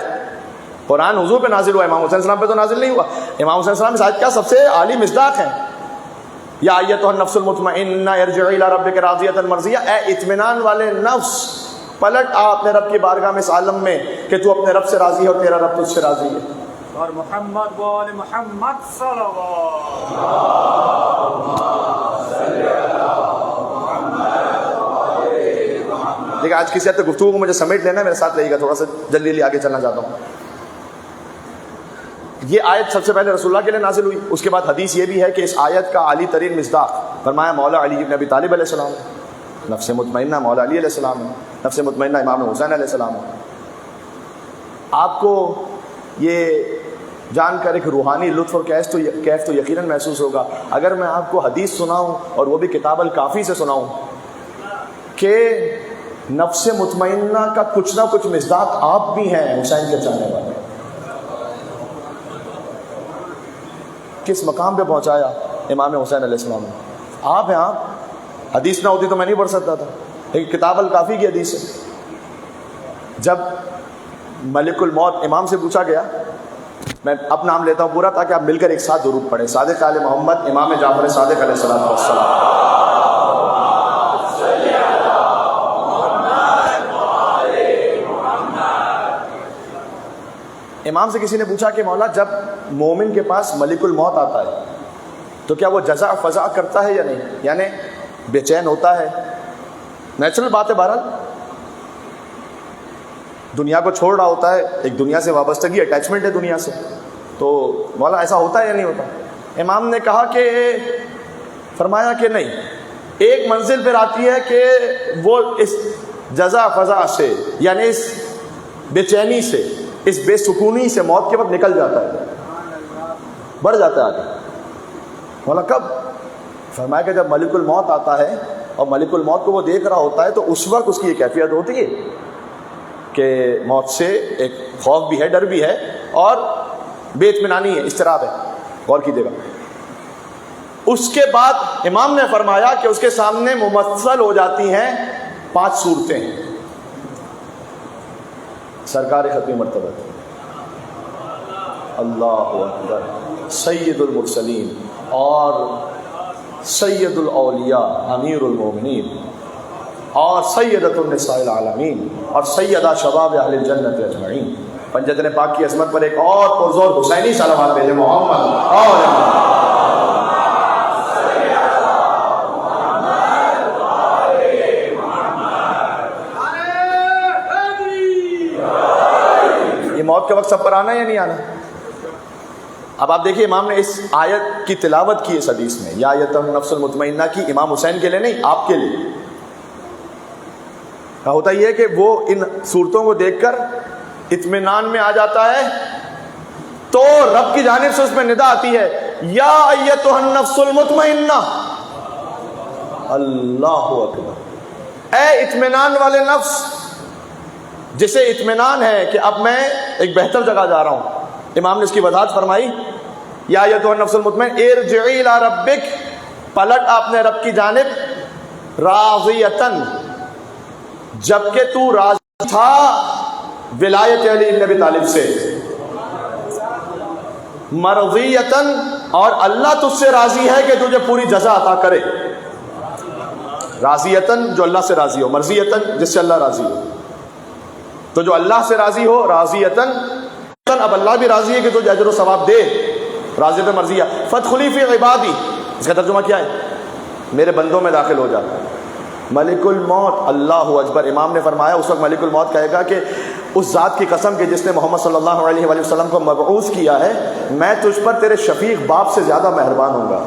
قرآن حضور پہ نازل ہوا، امام حسین السلام پہ تو نازل نہیں ہوا۔ امام حسین السلام اس آیت کا سب سے عالی مصداق ہیں، یا ایتھا النفس المطمئنہ ارجعی الی ربک راضیۃ مرضیہ، اے اطمینان والے نفس پلٹ آ اپنے رب کی بارگاہ میں اس عالم میں کہ تو اپنے رب سے راضی ہے اور تیرا رب تجھ سے راضی ہے۔ اور محمد بول محمد صلوات۔ دیکھیں آج کسی حد تک گفتگو کو مجھے سمیٹ لینا ہے، میرے ساتھ رہیے گا، تھوڑا سا جلدی جلدی آگے چلنا چاہتا ہوں۔ یہ آیت سب سے پہلے رسول اللہ کے لیے نازل ہوئی، اس کے بعد حدیث یہ بھی ہے کہ اس آیت کا عالی ترین مصداق فرمایا مولا علی بن ابی طالب علیہ السلام، نفس مطمئنہ مولا علی علیہ السلام ہے، نفس مطمئنہ امام حسین علیہ السلام ہے۔ آپ کو یہ جان کر ایک روحانی لطف اور کیف تو یقیناً محسوس ہوگا اگر میں آپ کو حدیث سناؤں اور وہ بھی کتاب الکافی سے سناؤں کہ نفس مطمئنہ کا کچھ نہ کچھ مصداق آپ بھی ہیں حسین کے چاہنے والے۔ کس مقام پہ پہنچایا امام حسین علیہ السلام نے، آپ ہیں آپ، حدیث نہ ہوتی تو میں نہیں پڑھ سکتا تھا، لیکن کتاب الکافی کی حدیث ہے۔ جب ملک الموت امام سے پوچھا گیا، میں اب نام لیتا ہوں پورا تاکہ آپ مل کر ایک ساتھ درود پڑھیں، صادق آل محمد امام جعفر صادق علیہ السلام والسلام۔ امام سے کسی نے پوچھا کہ مولا جب مومن کے پاس ملک الموت آتا ہے تو کیا وہ جزا فضا کرتا ہے یا نہیں، یعنی بے چین ہوتا ہے؟ نیچرل بات ہے، بہرحال دنیا کو چھوڑ رہا ہوتا ہے، ایک دنیا سے وابستگی اٹیچمنٹ ہے دنیا سے، تو مولا ایسا ہوتا ہے یا نہیں ہوتا؟ امام نے کہا کہ فرمایا کہ نہیں، ایک منزل پر آتی ہے کہ وہ اس جزا فضا سے یعنی اس بے چینی سے، اس بے سکونی سے موت کے وقت نکل جاتا ہے، بڑھ جاتا ہے آگے۔ مولا کب؟ فرمایا کہ جب ملک الموت آتا ہے اور ملک الموت کو وہ دیکھ رہا ہوتا ہے تو اس وقت اس کی یہ کیفیت ہوتی ہے کہ موت سے ایک خوف بھی ہے، ڈر بھی ہے اور بے اطمینانی ہے، اضطراب ہے۔ غور کیجیے گا. اس کے بعد امام نے فرمایا کہ اس کے سامنے ممثل ہو جاتی ہیں 5 صورتیں. سرکار ختم مرتبہ اللہ اکبر، سید المرسلین اور سید الاولیاء امیر المومنین اور سیدۃ النساء العالمین اور سیدہ شباب اہل الجنت اجمعین. پنجتن پاک کی عظمت پر ایک اور پرزور حسینی صلوات بھیجے محمد اور موت کا وقت سب پر آنا یا نہیں آنا. اب آپ دیکھیے امام نے اس آیت کی تلاوت کی اس حدیث میں، یا ایتم نفس المطمئنہ کی امام حسین کے لیے نہیں، آپ کے لیے. ہوتا یہ ہے کہ وہ ان صورتوں کو دیکھ کر اطمینان میں آ جاتا ہے تو رب کی جانب سے اس میں ندا آتی ہے، یا ایتھا النفس المطمئنہ. اللہ اکبر، اے اطمینان والے نفس، جسے اطمینان ہے کہ اب میں ایک بہتر جگہ جا رہا ہوں. امام نے اس کی وضاحت فرمائی، یا ایتھا النفس المطمئنہ ارجعی الی ربک، پلٹ اپنے رب کی جانب، راضیتن، جبکہ تو راضی تھا ولایت علی بن ابی طالب سے، مرضیتن، اور اللہ تجھ سے راضی ہے کہ تجھے پوری جزا عطا کرے. راضیتن جو اللہ سے راضی ہو، مرضیتن جس سے اللہ راضی ہو. تو جو اللہ سے راضی ہو راضیتن، اب اللہ بھی راضی ہے کہ تجھے اجر و ثواب دے، راضیتن مرضیہ. فادخلی فی عبادی، اس کا ترجمہ کیا ہے؟ میرے بندوں میں داخل ہو جا. ملک الموت، اللہ اکبر، امام نے فرمایا اس وقت ملک الموت کہے گا کہ اس ذات کی قسم کہ جس نے محمد صلی اللہ علیہ وآلہ وسلم کو مبعوث کیا ہے، میں تجھ پر تیرے شفیق باپ سے زیادہ مہربان ہوں گا.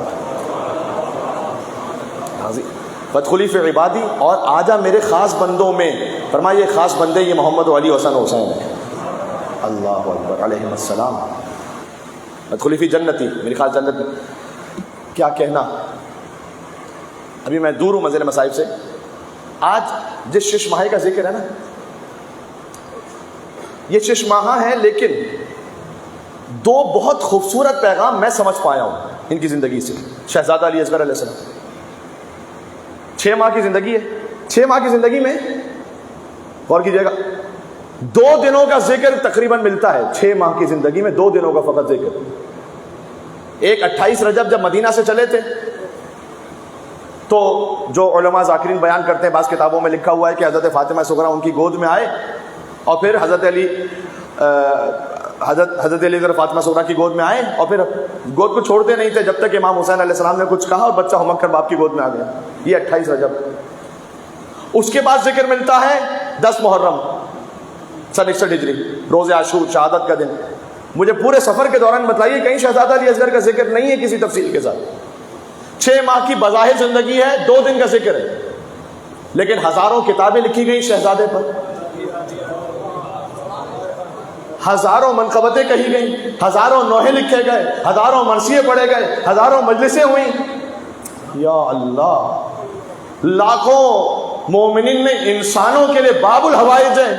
فادخلی فی عبادی، اور آجا میرے خاص بندوں میں. فرمایا یہ خاص بندے یہ محمد و علی حسن حسین ہیں. اللہ اکبر علیہم السلام. فادخلی فی جنتی، میری خاص جنت میں. کیا کہنا، ابھی میں دور ہوں منزل مصائب سے. آج جس شش ماہی کا ذکر ہے نا، یہ شش ماہ ہے، لیکن 2 بہت خوبصورت پیغام میں سمجھ پایا ہوں ان کی زندگی سے. شہزادہ علی اصغر علیہ السلام، 6 ماہ کی زندگی ہے. 6 ماہ کی زندگی میں غور کیجیے گا 2 دنوں کا ذکر تقریباً ملتا ہے. 6 ماہ کی زندگی میں 2 دنوں کا فقط ذکر. ایک 28 رجب جب مدینہ سے چلے تھے تو جو علماء ذاکرین بیان کرتے ہیں، بعض کتابوں میں لکھا ہوا ہے کہ حضرت فاطمہ صغریٰ ان کی گود میں آئے اور پھر حضرت علی فاطمہ صغریٰ کی گود میں آئے اور پھر گود کو چھوڑتے نہیں تھے جب تک امام حسین علیہ السلام نے کچھ کہا اور بچہ ہمک کر باپ کی گود میں آ گیا. یہ 28 رجب. اس کے بعد ذکر ملتا ہے 10 محرم سن 61 ہجری، روز عاشور، شہادت کا دن. مجھے پورے سفر کے دوران بتائیے کہیں شہزادہ علی اصغر کا ذکر نہیں ہے کسی تفصیل کے ساتھ. 6 ماہ کی بظاہر زندگی ہے، 2 دن کا ذکر ہے، لیکن ہزاروں کتابیں لکھی گئی شہزادے پر، ہزاروں منقبتیں کہی گئیں، ہزاروں نوحے لکھے گئے، ہزاروں مرثیے پڑھے گئے، ہزاروں مجلسیں ہوئیں. یا اللہ، لاکھوں مومنین میں انسانوں کے لیے باب الحوائج ہے.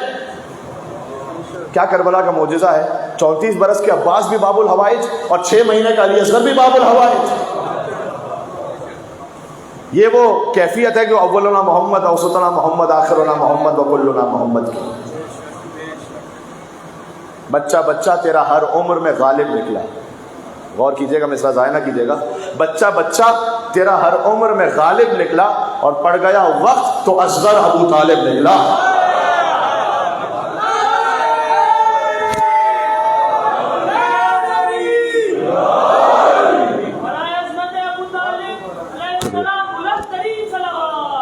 کیا کربلا کا معجزہ ہے. 34 برس کے عباس بھی باب الحوائج اور 6 مہینے کا علی اصغر بھی باب الحوائج. یہ وہ کیفیت ہے کہ اولنا محمد، اوسطنا محمد، آخرنا محمد، وکلنا محمد کی. بچہ بچہ تیرا ہر عمر میں غالب نکلا. غور کیجئے گا، مصرع ضائع نہ کیجئے گا. بچہ بچہ تیرا ہر عمر میں غالب نکلا اور پڑ گیا وقت تو اصغر ابو طالب نکلا.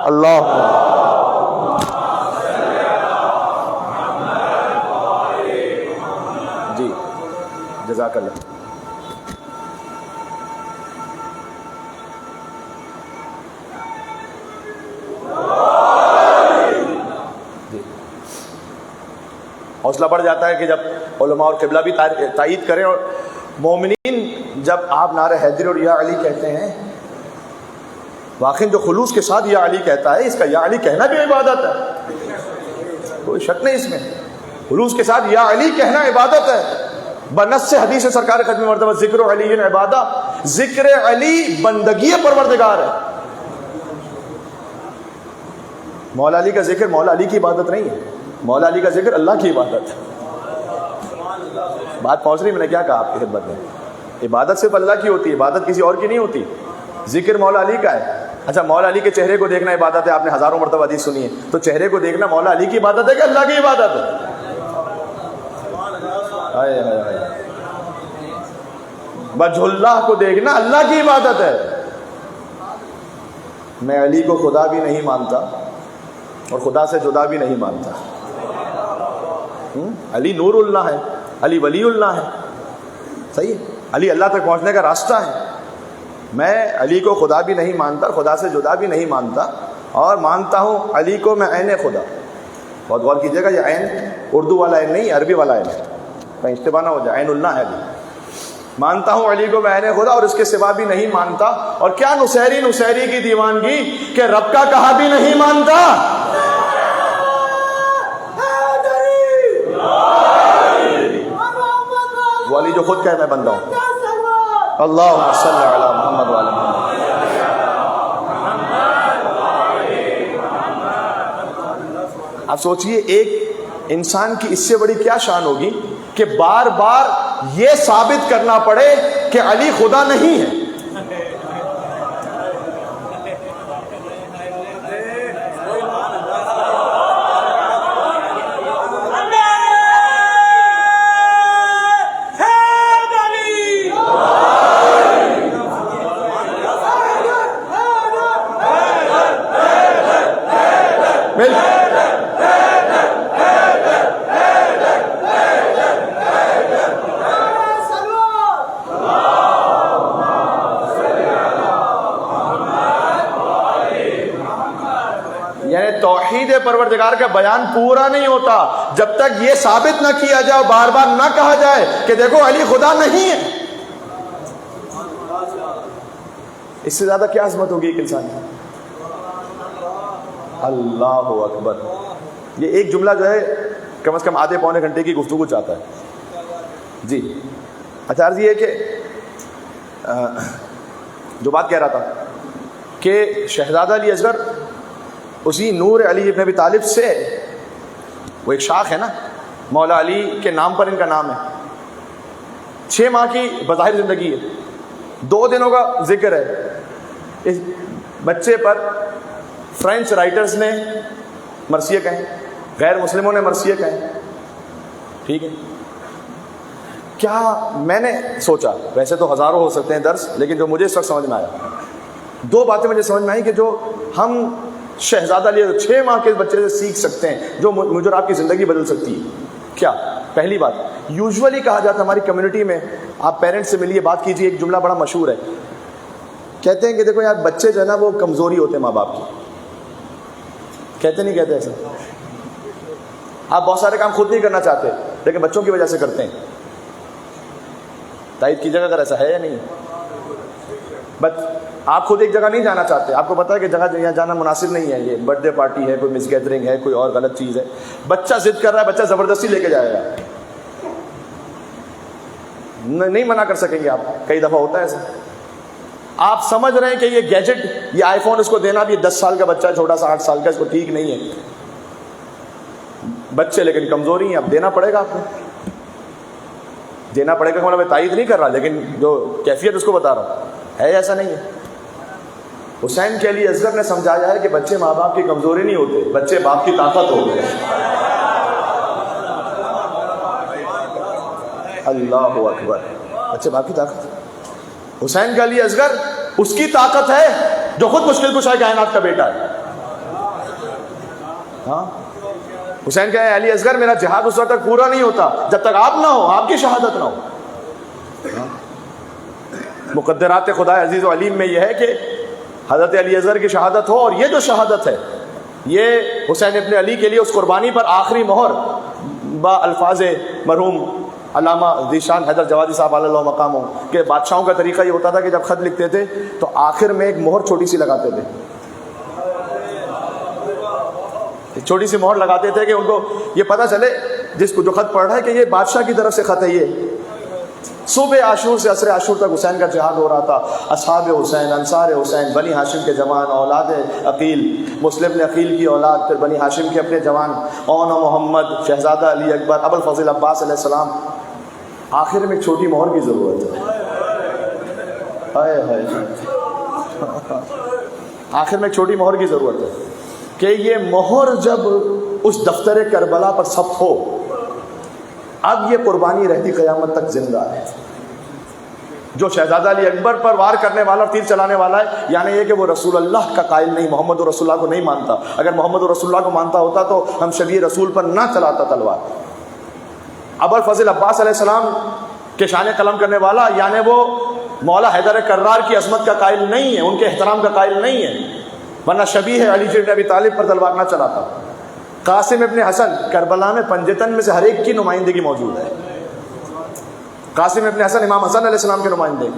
اللہ جی، جزاک اللہ. حوصلہ بڑھ جاتا ہے کہ جب علماء اور قبلہ بھی تائید کریں اور مومنین جب آپ نعرہ حیدر اور یا علی کہتے ہیں، واقعی جو خلوص کے ساتھ یا علی کہتا ہے، اس کا یا علی کہنا بھی عبادت ہے، کوئی شک نہیں اس میں. خلوص کے ساتھ یا علی کہنا عبادت ہے. بنص سے حدیث سرکار ختم مرتبہ ذکر علی عبادہ، ذکر علی بندگی پروردگار ہے. مولا علی کا ذکر مولا علی کی عبادت نہیں ہے، مولا علی کا ذکر اللہ کی عبادت ہے. بات پہنچ رہی؟ میں نے کیا کہا آپ کی خدمت میں؟ عبادت صرف اللہ کی ہوتی ہے، عبادت کسی اور کی نہیں ہوتی. ذکر مولا علی کا ہے. اچھا مولا علی کے چہرے کو دیکھنا عبادت ہے، آپ نے ہزاروں مرتبہ حدیث سنی ہے، تو چہرے کو دیکھنا مولا علی کی عبادت ہے کہ اللہ کی عبادت ہے؟ وجہ اللہ کو دیکھنا اللہ کی عبادت ہے. میں علی کو خدا بھی نہیں مانتا اور خدا سے جدا بھی نہیں مانتا. علی نور اللہ ہے، علی ولی اللہ ہے، صحیح ہے، علی اللہ تک پہنچنے کا راستہ ہے. میں علی کو خدا بھی نہیں مانتا، خدا سے جدا بھی نہیں مانتا، اور مانتا ہوں علی کو میں عین خدا. بہت غور کیجیے گا، یہ عین اردو والا عین نہیں، عربی والا عین ہے، کہیں اشتباہ نہ ہو جائے. عین اللہ ہے علی. مانتا ہوں علی کو میں عین خدا اور اس کے سوا بھی نہیں مانتا. اور کیا نصیری کی دیوانگی کہ رب کا کہا بھی نہیں مانتا. وہ علی جو خود کہے میں بندہ ہوں. اللہم صلی علی محمد وعلی محمد. آپ سوچئے ایک انسان کی اس سے بڑی کیا شان ہوگی کہ بار بار یہ ثابت کرنا پڑے کہ علی خدا نہیں ہے. توحید پروردگار کا بیان پورا نہیں ہوتا جب تک یہ ثابت نہ کیا جائے اور بار بار نہ کہا جائے کہ دیکھو علی خدا نہیں ہے. اس سے زیادہ کیا عظمت ہوگی ایک انسان کی؟ اللہ اکبر. یہ ایک جملہ جو ہے کم از کم آدھے پونے گھنٹے کی گفتگو چاہتا ہے. جی اچھا، عرض یہ ہے کہ جو بات کہہ رہا تھا کہ شہزادہ علی اصغر اسی نور علی ابن ابی طالب سے، وہ ایک شاخ ہے نا، مولا علی کے نام پر ان کا نام ہے. 6 ماہ کی بظاہر زندگی ہے، 2 دنوں کا ذکر ہے. اس بچے پر فرینچ رائٹرز نے مرثیہ کہیں، غیر مسلموں نے مرثیہ کہیں. ٹھیک ہے، کیا میں نے سوچا، ویسے تو ہزاروں ہو سکتے ہیں درس، لیکن جو مجھے اس وقت سمجھ میں آیا، 2 باتیں مجھے سمجھ میں آئی کہ جو ہم شہزادہ علی 6 ماہ کے بچے سے سیکھ سکتے ہیں، جو مجھے اور آپ کی زندگی بدل سکتی ہے. کیا؟ پہلی بات، یوزولی کہا جاتا ہے ہماری کمیونٹی میں، آپ پیرنٹس سے ملیے بات کیجیے، ایک جملہ بڑا مشہور ہے، کہتے ہیں کہ دیکھو یار بچے جو ہے نا وہ کمزوری ہوتے ہیں ماں باپ کی. کہتے نہیں کہتے ایسا؟ آپ بہت سارے کام خود نہیں کرنا چاہتے لیکن بچوں کی وجہ سے کرتے ہیں. تائید کیجیے گا اگر ایسا ہے یا نہیں. آپ خود ایک جگہ نہیں جانا چاہتے، آپ کو پتا ہے کہ جگہ یہاں جانا مناسب نہیں ہے، یہ برتھ ڈے پارٹی ہے، کوئی مس گیدرنگ ہے، کوئی اور غلط چیز ہے، بچہ ضد کر رہا ہے، بچہ زبردستی لے کے جائے گا، نہیں منع کر سکیں گے آپ. کئی دفعہ ہوتا ہے ایسا. آپ سمجھ رہے ہیں کہ یہ گیجٹ، یہ آئی فون اس کو دینا بھی 10 سال کا بچہ ہے، چھوٹا سا 8 سال کا، اس کو ٹھیک نہیں ہے. بچے لیکن کمزوری ہیں، اب دینا پڑے گا، آپ کو دینا پڑے گا. میں تائید نہیں کر رہا لیکن جو کیفیت اس کو بتا رہا ہے ایسا نہیں ہے. حسین کے علی اصغر نے سمجھایا ہے کہ بچے ماں باپ کی کمزوری نہیں ہوتے، بچے باپ کی طاقت ہوتے ہیں. اللہ اکبر. بچے باپ کی طاقت. حسین کا علی اصغر اس کی طاقت ہے جو خود مشکل کشا کائنات کا بیٹا ہے. ہاں، حسین کا علی اصغر میرا جہاد اس وقت تک پورا نہیں ہوتا جب تک آپ نہ ہو، آپ کی شہادت نہ ہو. مقدرات خدا عزیز و علیم میں یہ ہے کہ حضرت علی اصغر کی شہادت ہو، اور یہ جو شہادت ہے یہ حسین ابن علی کے لیے اس قربانی پر آخری مہر با الفاظ مرحوم علامہ ذیشان حیدر جوادی صاحب علیہ مقام ہو کہ بادشاہوں کا طریقہ یہ ہوتا تھا کہ جب خط لکھتے تھے تو آخر میں ایک مہر چھوٹی سی لگاتے تھے، چھوٹی سی مہر لگاتے تھے کہ ان کو یہ پتہ چلے جس کو جو خط پڑھ رہا ہے کہ یہ بادشاہ کی طرف سے خط ہے. یہ صبح عاشور سے عصر عاشور تک حسین کا جہاد ہو رہا تھا. اصحاب حسین، انصار حسین، بنی ہاشم کے جوان، اولاد عقیل، مسلم نے عقیل کی اولاد، پھر بنی ہاشم کے اپنے جوان، اون محمد، شہزادہ علی اکبر، ابو الفضل عباس علیہ السلام. آخر میں ایک چھوٹی مہر کی ضرورت ہے. ہائے ہائے، آخر میں ایک چھوٹی مہر کی ضرورت ہے کہ یہ مہر جب اس دفتر کربلا پر ثبت ہو، اب یہ قربانی رہتی قیامت تک زندہ ہے. جو شہزادہ علی اکبر پر وار کرنے والا اور تیر چلانے والا ہے، یعنی یہ کہ وہ رسول اللہ کا قائل نہیں، محمد رسول اللہ کو نہیں مانتا. اگر محمد رسول اللہ کو مانتا ہوتا تو ہم شبیہ رسول پر نہ چلاتا تلوار. ابو الفضل عباس علیہ السلام کے شان قلم کرنے والا، یعنی وہ مولا حیدر کرار کی عظمت کا قائل نہیں ہے، ان کے احترام کا قائل نہیں ہے، ورنہ شبیہ علی بن ابی طالب پر تلوار نہ چلاتا. قاسم ابن حسن، کربلا میں پنجتن میں سے ہر ایک کی نمائندگی موجود ہے. قاسم ابن حسن امام حسن علیہ السلام کے نمائندے.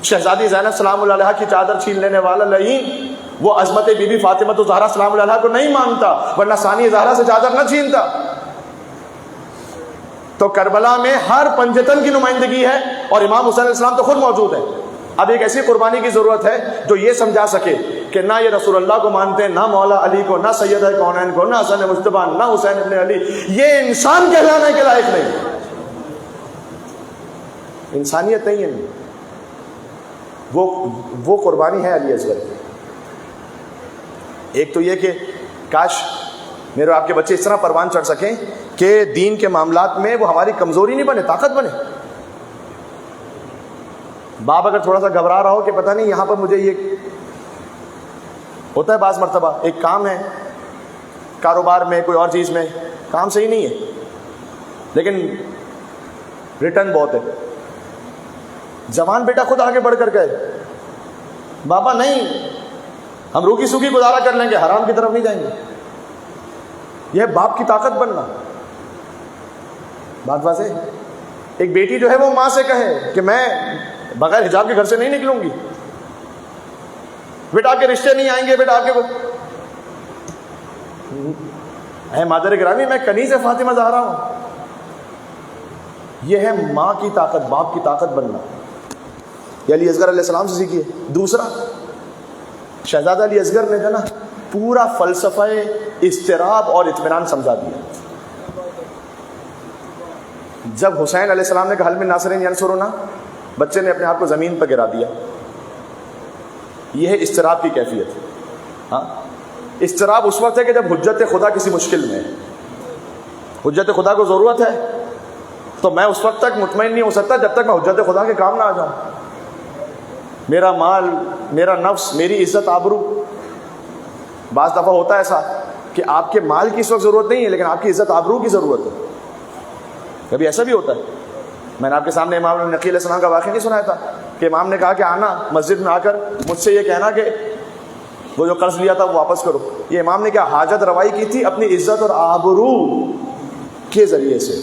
شہزادی زینب سلام اللہ علیہ کی چادر چھین لینے والا لعین، وہ عظمت بی بی فاطمہ الزہرا سلام اللہ علیہ کو نہیں مانتا، ورنہ ثانی زہرا سے چادر نہ چھینتا. تو کربلا میں ہر پنجتن کی نمائندگی ہے، اور امام حسین علیہ السلام تو خود موجود ہیں. اب ایک ایسی قربانی کی ضرورت ہے جو یہ سمجھا سکے کہ نہ یہ رسول اللہ کو مانتے ہیں، نہ مولا علی کو، نہ سید کونین کو، نہ حسن مجتبی، نہ حسین ابن علی. یہ انسان کہلانے کے لائق نہیں، انسانیت نہیں ہے. وہ قربانی ہے علی اصغر کی. ایک تو یہ کہ کاش میرے آپ کے بچے اس طرح پروان چڑھ سکیں کہ دین کے معاملات میں وہ ہماری کمزوری نہیں بنے، طاقت بنے. باپ اگر تھوڑا سا گھبرا رہا ہو کہ پتہ نہیں یہاں پر مجھے یہ ہوتا ہے، بعض مرتبہ ایک کام ہے کاروبار میں، کوئی اور چیز میں کام صحیح نہیں ہے لیکن ریٹرن بہت ہے. جوان بیٹا خود آگے بڑھ کر گئے، بابا نہیں، ہم روکی سوکھی گزارا کر لیں گے، حرام کی طرف نہیں جائیں گے. یہ ہے باپ کی طاقت بننا. بات واضح. ایک بیٹی جو ہے وہ ماں سے کہے کہ میں بغیر حجاب کے گھر سے نہیں نکلوں گی، بیٹا کے رشتے نہیں آئیں گے، بیٹا کے وہ اے مادر گرامی میں کنیز فاطمہ زہرا ہوں. یہ ہے ماں کی طاقت، باپ کی طاقت بننا. یہ علی اصغر علیہ السلام سے سیکھیے. دوسرا، شہزادہ علی اصغر نے جو نا پورا فلسفہ اضطراب اور اطمینان سمجھا دیا. جب حسین علیہ السلام نے کہا حل من ناصرین ینصرنا، بچے نے اپنے آپ کو زمین پر گرا دیا. یہ ہے اضطراب کی کیفیت. ہاں، اضطراب اس وقت ہے کہ جب حجت خدا کسی مشکل میں ہے، حجت خدا کو ضرورت ہے، تو میں اس وقت تک مطمئن نہیں ہو سکتا جب تک میں حجت خدا کے کام نہ آ جاؤں. میرا مال، میرا نفس، میری عزت آبرو. بعض دفعہ ہوتا ہے ایسا کہ آپ کے مال کی اس وقت ضرورت نہیں ہے لیکن آپ کی عزت آبرو کی ضرورت ہے. کبھی ایسا بھی ہوتا ہے. میں نے آپ کے سامنے امام نقی علیہ السلام کا واقعہ نہیں سنایا تھا کہ امام نے کہا کہ آنا مسجد میں آ کر مجھ سے یہ کہنا کہ وہ جو قرض لیا تھا وہ واپس کرو. یہ امام نے کیا حاجت روائی کی تھی اپنی عزت اور آبرو کے ذریعے سے.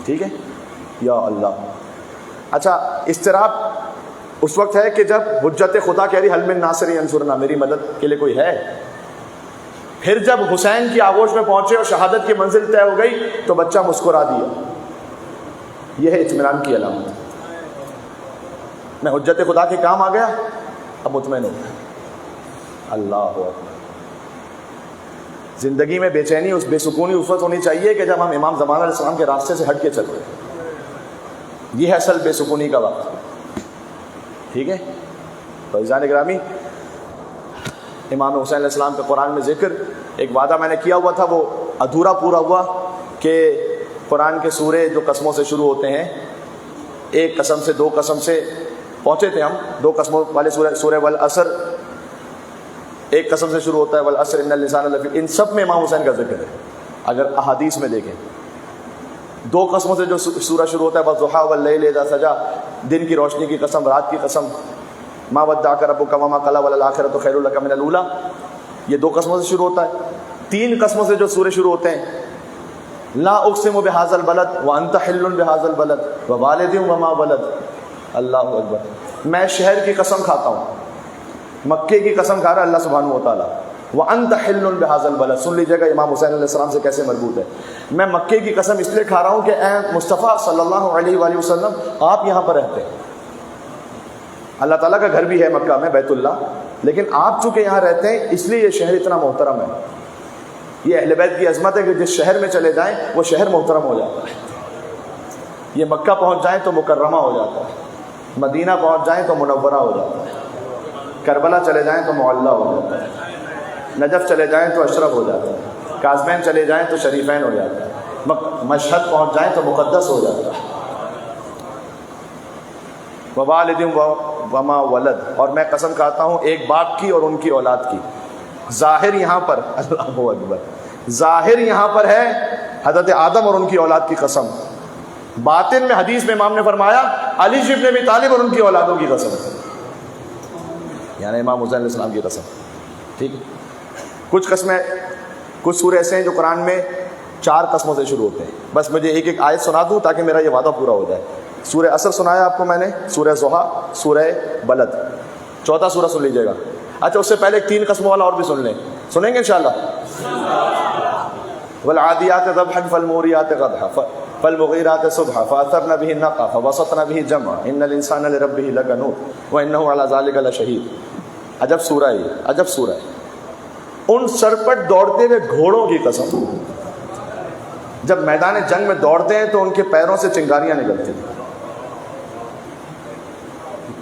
ٹھیک ہے یا اللہ. اچھا، اضطراب اس وقت ہے کہ جب حجت خدا کہہ رہی حل من ناصر ینصرنا، میری مدد کے لیے کوئی ہے. پھر جب حسین کی آغوش میں پہنچے اور شہادت کی منزل طے ہو گئی تو بچہ مسکرا دیا. یہ ہے اطمینان کی علامت. میں حجت خدا کے کام آ گیا، اب مطمئن ہو گیا. اللہ اکبر. زندگی میں بے چینی، اس بے سکونی اس وقت ہونی چاہیے کہ جب ہم امام زمان علیہ السلام کے راستے سے ہٹ کے چل رہے ہیں. یہ ہے اصل بے سکونی کا وقت. ٹھیک ہے. تو عزیزان گرامی، امام حسین علیہ السلام کا قرآن میں ذکر، ایک وعدہ میں نے کیا ہوا تھا وہ ادھورا پورا ہوا کہ قرآن کے سورے جو قسموں سے شروع ہوتے ہیں، ایک قسم سے، دو قسم سے پہنچے تھے ہم. دو قسموں والے سورہ والعصر ایک قسم سے شروع ہوتا ہے، والعصر ان الانسان لفی، ان سب میں امام حسین کا ذکر ہے. اگر احادیث میں دیکھیں، دو قسموں سے جو سورہ شروع ہوتا ہے، والضحیٰ واللیل اذا سجا، دن کی روشنی کی قسم، رات کی قسم، ما ودعک ربک وما قلی وللآخرۃ خیر لک من الاولی، یہ دو قسموں سے شروع ہوتا ہے. تین قسموں سے جو سورے شروع ہوتے ہیں، لا اقسم بہذا البلد وانت حل بہذا البلد ووالد وما ولد. اللہ اکبر. میں شہر کی قسم کھاتا ہوں، مکے کی قسم کھا رہا ہے اللہ سبحانہ و تعالیٰ. وَأَنْتَ حِلٌّ بِهَذَا الْبَلَدِ. سن لیجیے گا امام حسین علیہ السلام سے کیسے مربوط ہے. میں مکے کی قسم اس لیے کھا رہا ہوں کہ اے مصطفیٰ صلی اللہ علیہ وآلہ وسلم آپ یہاں پر رہتے ہیں. اللہ تعالیٰ کا گھر بھی ہے مکہ میں بیت اللہ، لیکن آپ چونکہ یہاں رہتے ہیں اس لیے یہ شہر اتنا محترم ہے. یہ اہل بیت کی عظمت ہے کہ جس شہر میں چلے جائیں وہ شہر محترم ہو جاتا ہے. یہ مکہ پہنچ جائیں تو مکرمہ ہو جاتا ہے، مدینہ پہنچ جائیں تو منورہ ہو جاتا ہے، کربلا چلے جائیں تو معلیٰ ہو جاتا ہے، نجف چلے جائیں تو اشرف ہو جاتا ہے، کاظمین چلے جائیں تو شریفین ہو جاتا ہے، مشہد پہنچ جائیں تو مقدس ہو جاتا ہے. ووالد وما ولد، اور میں قسم کھاتا ہوں ایک باپ کی اور ان کی اولاد کی. ظاہر یہاں پر اللہ اکبر، ظاہر یہاں پر ہے حضرت آدم اور ان کی اولاد کی قسم. باطن میں حدیث میں امام نے فرمایا علی ابن ابی طالب اور ان کی اولادوں کی قسم، یعنی امام حسین علیہ السلام کی قسم. ٹھیک ہے. کچھ قسمیں، کچھ سورے ایسے ہیں جو قرآن میں 4 قسموں سے شروع ہوتے ہیں. بس مجھے ایک ایک آیت سنا دوں تاکہ میرا یہ وعدہ پورا ہو جائے. سورہ عصر سنایا آپ کو میں نے، سورہ ضحیٰ، سورہ بلد. چوتھا سورہ سن لیجیے گا. اچھا اس سے پہلے 3 قسموں والا اور بھی سن لیں. سنیں گے انشاءاللہ. والعادیات ضبحا فالموریات قدحا فالمغیرات صبحا فاثرن به النقع فوسطن به جمعا ان الانسان لربه لکنود وانه على ذلك لشهید. عجب سورہ ہے، عجب سورہ ہے. ان سرپٹ دوڑتے ہوئے گھوڑوں کی قسم، جب میدان جنگ میں دوڑتے ہیں تو ان کے پیروں سے چنگاریاں نکلتی ہیں.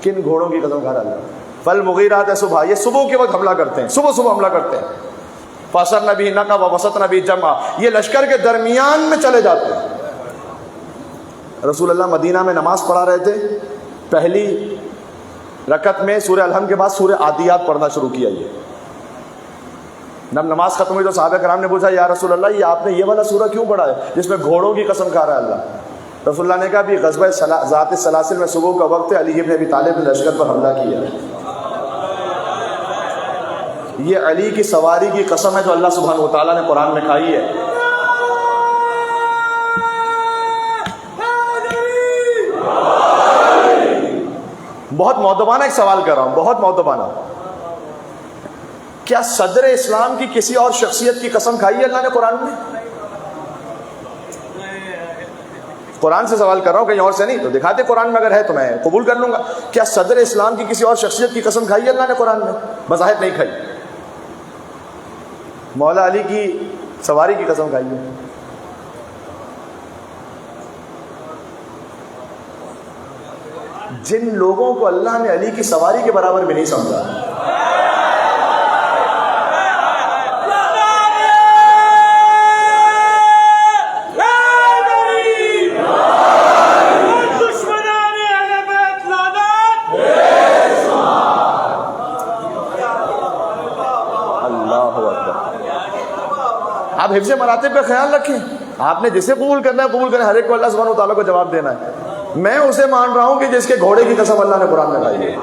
کن گھوڑوں کی قسم کھا رہا ہے؟ فالمغیرات صبح، یہ صبح کے وقت حملہ کرتے ہیں، صبح صبح حملہ کرتے ہیں. فاثرن به النقع ووسطن به جمعا، یہ لشکر کے درمیان میں چلے جاتے ہیں. رسول اللہ مدینہ میں نماز پڑھا رہے تھے، پہلی رکعت میں سورہ الحمد کے بعد سورہ عادیات پڑھنا شروع کیا. یہ جب نماز ختم ہوئی تو صحابہ کرام نے پوچھا یا رسول اللہ یہ آپ نے یہ والا سورہ کیوں پڑھا ہے جس میں گھوڑوں کی قسم کھا رہا ہے اللہ؟ رسول اللہ نے کہا بھی غزوہ ذات السلاسل میں صبح کا وقت ہے، علی ابن ابی طالب نے لشکر پر حملہ کیا. یہ علی کی سواری کی قسم ہے جو اللہ سبحانہ و تعالیٰ نے قرآن میں کھائی ہے. بہت مؤدبانہ ایک سوال کر رہا ہوں، بہت مؤدبانہ. کیا صدر اسلام کی کسی اور شخصیت کی قسم کھائی ہے اللہ نے قرآن میں؟ قرآن سے سوال کر رہا ہوں، کہیں اور سے نہیں. تو دکھاتے قرآن میں، اگر ہے تو میں قبول کر لوں گا. کیا صدر اسلام کی کسی اور شخصیت کی قسم کھائی ہے اللہ نے قرآن میں؟ بظاہر نہیں کھائی. مولا علی کی سواری کی قسم کھائی ہے. جن لوگوں کو اللہ نے علی کی سواری کے برابر بھی نہیں سمجھا، آپ حفظ مراتب کا خیال رکھیں. آپ نے جسے قبول کرنا ہے قبول کریں، ہر ایک کو اللہ سبحانہ و تعالیٰ کو جواب دینا ہے. میں اسے مان رہا ہوں کہ جس کے گھوڑے کی قسم اللہ نے قرآن میں کھائی ہے،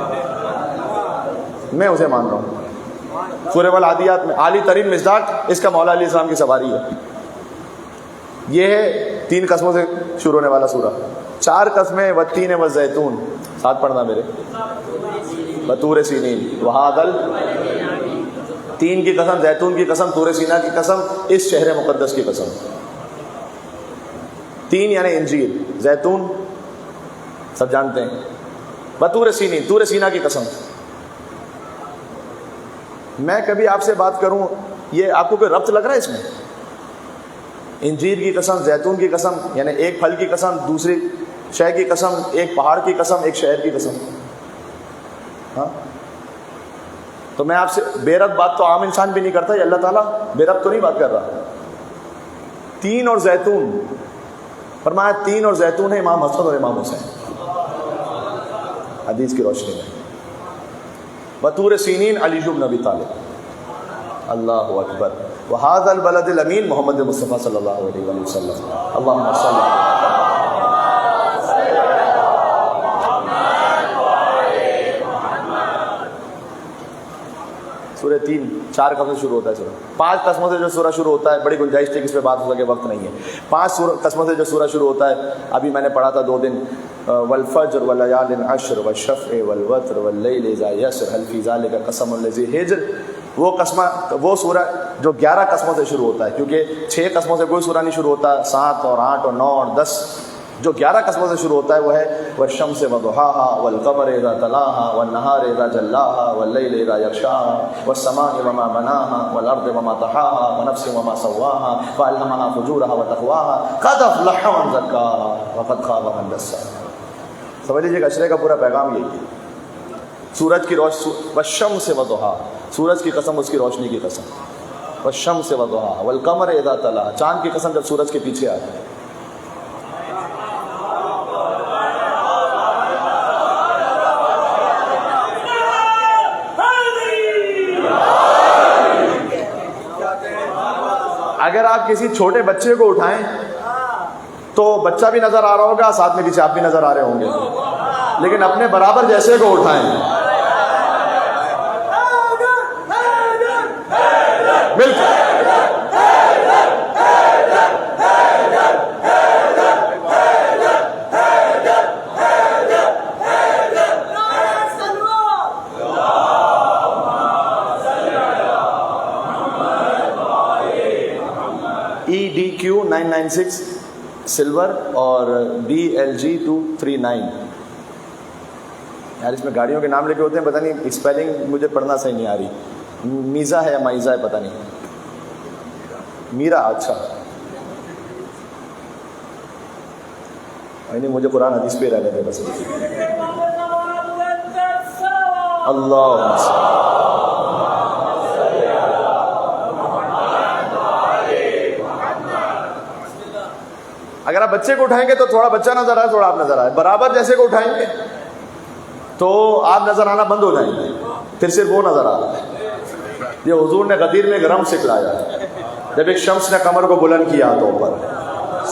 میں اسے مان رہا ہوں. سورہ والعادیات میں عالی ترین مزداق اس کا مولا علیہ السلام کی سواری ہے. یہ ہے 3 قسموں سے شروع ہونے والا سورہ. 4 قسمیں والتین والزیتون، ساتھ پڑھنا میرے. وطور سینین وہذا، 3 کی قسم، زیتون کی قسم، طور سینا کی قسم، اس شہر مقدس کی قسم. 3 یعنی انجیل، زیتون سب جانتے ہیں، بطور سینین، طور سینا کی قسم. میں کبھی آپ سے بات کروں، یہ آپ کو کوئی ربط لگ رہا ہے اس میں؟ انجیر کی قسم، زیتون کی قسم، یعنی ایک پھل کی قسم، دوسری شے کی قسم، ایک پہاڑ کی قسم، ایک شہر کی قسم. ہاں تو میں آپ سے بے ربط بات تو عام انسان بھی نہیں کرتا، یہ اللہ تعالیٰ بے ربط تو نہیں بات کر رہا. 3 اور زیتون فرمایا، 3 اور زیتون ہے امام حسن اور امام حسین حدیث کی روشنی میں. بطور سینین علی بن ابی طالب. اللہ اکبر. وہذا البلد الامین محمد مصطفیٰ صلی اللہ علیہ وسلم. اللہم صل علی سورہ 4 قسموں سے شروع ہوتا ہے. سورہ 5 قسموں سے جو سورہ شروع ہوتا ہے، بڑی گنجائش تھی کہ اس پہ بات ہو سکے، وقت نہیں ہے. 5 قسموں سے جو سورہ شروع ہوتا ہے ابھی میں نے پڑھا تھا 2 دن. والفجر وليال عشر والشفع والوتر والليل اذا يسر هل في ذلك قسم لذي حجر وہ قسمہ وہ سورہ جو 11 قسموں سے شروع ہوتا ہے، کیونکہ 6 قسموں سے کوئی سورہ نہیں شروع ہوتا، 7 اور 8 اور 9 اور 10، جو 11 قسموں سے شروع ہوتا ہے وہ ہے والشمس وضحاها والقمر اذا تلاها والنهار اذا جلاها والليل اذا يغشاها والسماء وما بناها والارض وما طحاها ونفس وما سواها فالهمها فجورها وتقواها قد افلح من زكاها وقد خاب من دساها۔ سمجھ لیجیے کہ اشرے کا پورا پیغام یہی ہے، سورج کی روشنی، والشمس وضحاها، سورج کی قسم اس کی روشنی کی قسم، والشمس وضحاها والقمر اذا تلاها، چاند کی قسم جب سورج کے پیچھے آتی ہے۔ اگر آپ کسی چھوٹے بچے کو اٹھائیں تو بچہ بھی نظر آ رہا ہوگا، ساتھ میں پیچھے آپ بھی نظر آ رہے ہوں گے، لیکن اپنے برابر جیسے کو اٹھائیں بالکل EDQ 996 سلور اور BLG 239۔ یار اس میں گاڑیوں کے نام لکھے ہوتے ہیں، پتہ نہیں اسپیلنگ مجھے پڑھنا صحیح نہیں آ رہی، میزا ہے یا مائزا ہے پتہ نہیں، میرا اچھا نہیں، مجھے قرآن حدیث پہ رہنے تھے بس۔ اللہ اگر آپ بچے کو اٹھائیں گے تو تھوڑا بچہ نظر آئے، تھوڑا آپ نظر آئے، برابر جیسے کو اٹھائیں گے تو آپ نظر آنا بند ہو جائیں گے، پھر صرف وہ نظر آ رہا ہے۔ یہ حضور نے غدیر میں گرم سکھلایا، جب ایک شمس نے کمر کو بلند کیا تو اوپر،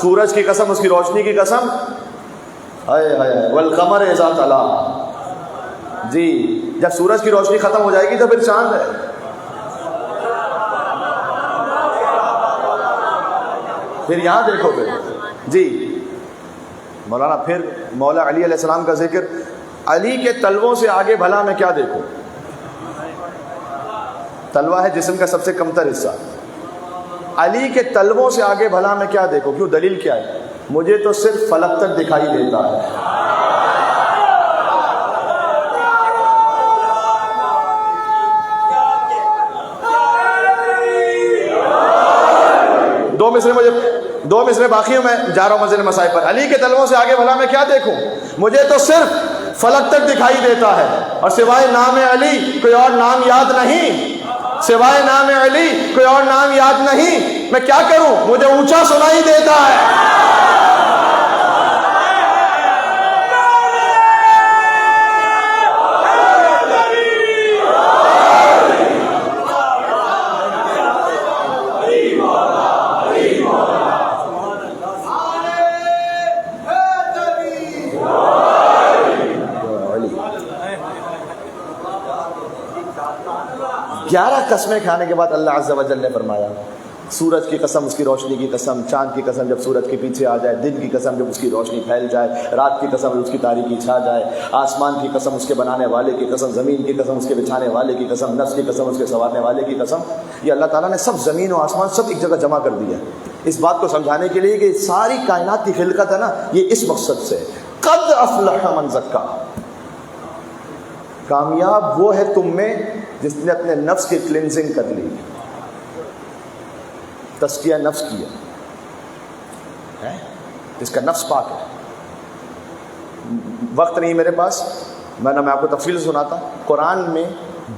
سورج کی قسم، اس کی روشنی کی قسم، ہائے ہائے والقمر اذا تلا، جی جب سورج کی روشنی ختم ہو جائے گی تو پھر چاند ہے۔ پھر یہاں دیکھو پھر جی مولانا، پھر مولا علی علیہ السلام کا ذکر، علی کے تلووں سے آگے بھلا میں کیا دیکھوں؟ تلوا ہے جسم کا سب سے کمتر حصہ، علی کے تلووں سے آگے بھلا میں کیا دیکھوں؟ کیوں؟ دلیل کیا ہے؟ مجھے تو صرف فلک تک دکھائی دیتا ہے۔ دو مصرے باقی ہوں، میں جا رہا ہوں منزل مسائل پر۔ علی کے تلووں سے آگے بھلا میں کیا دیکھوں؟ مجھے تو صرف فلک تک دکھائی دیتا ہے، اور سوائے نام علی کوئی اور نام یاد نہیں، سوائے نام علی کوئی اور نام یاد نہیں، میں کیا کروں؟ مجھے اونچا سنائی دیتا ہے۔ گیارہ قسمیں کھانے کے بعد اللہ عز و جل نے فرمایا، سورج کی قسم، اس کی روشنی کی قسم، چاند کی قسم جب سورج کے پیچھے آ جائے، دن کی قسم جب اس کی روشنی پھیل جائے، رات کی قسم جب اس کی تاریکی چھا جائے، آسمان کی قسم، اس کے بنانے والے کی قسم، زمین کی قسم، اس کے بچھانے والے کی قسم، نفس کی قسم، اس کے سنوارنے والے کی قسم۔ یہ اللہ تعالیٰ نے سب زمین و آسمان سب ایک جگہ جمع کر دیا اس بات کو سمجھانے کے لیے کہ ساری کائنات کی خلقت ہے نا، یہ اس مقصد سے قد افلح من زکا، کامیاب وہ ہے تم میں جس نے اپنے نفس کی کلینزنگ کر لی، تزکیہ نفس کیا ہے، جس کا نفس پاک ہے۔ وقت نہیں میرے پاس، میں آپ کو تفصیل سناتا۔ قرآن میں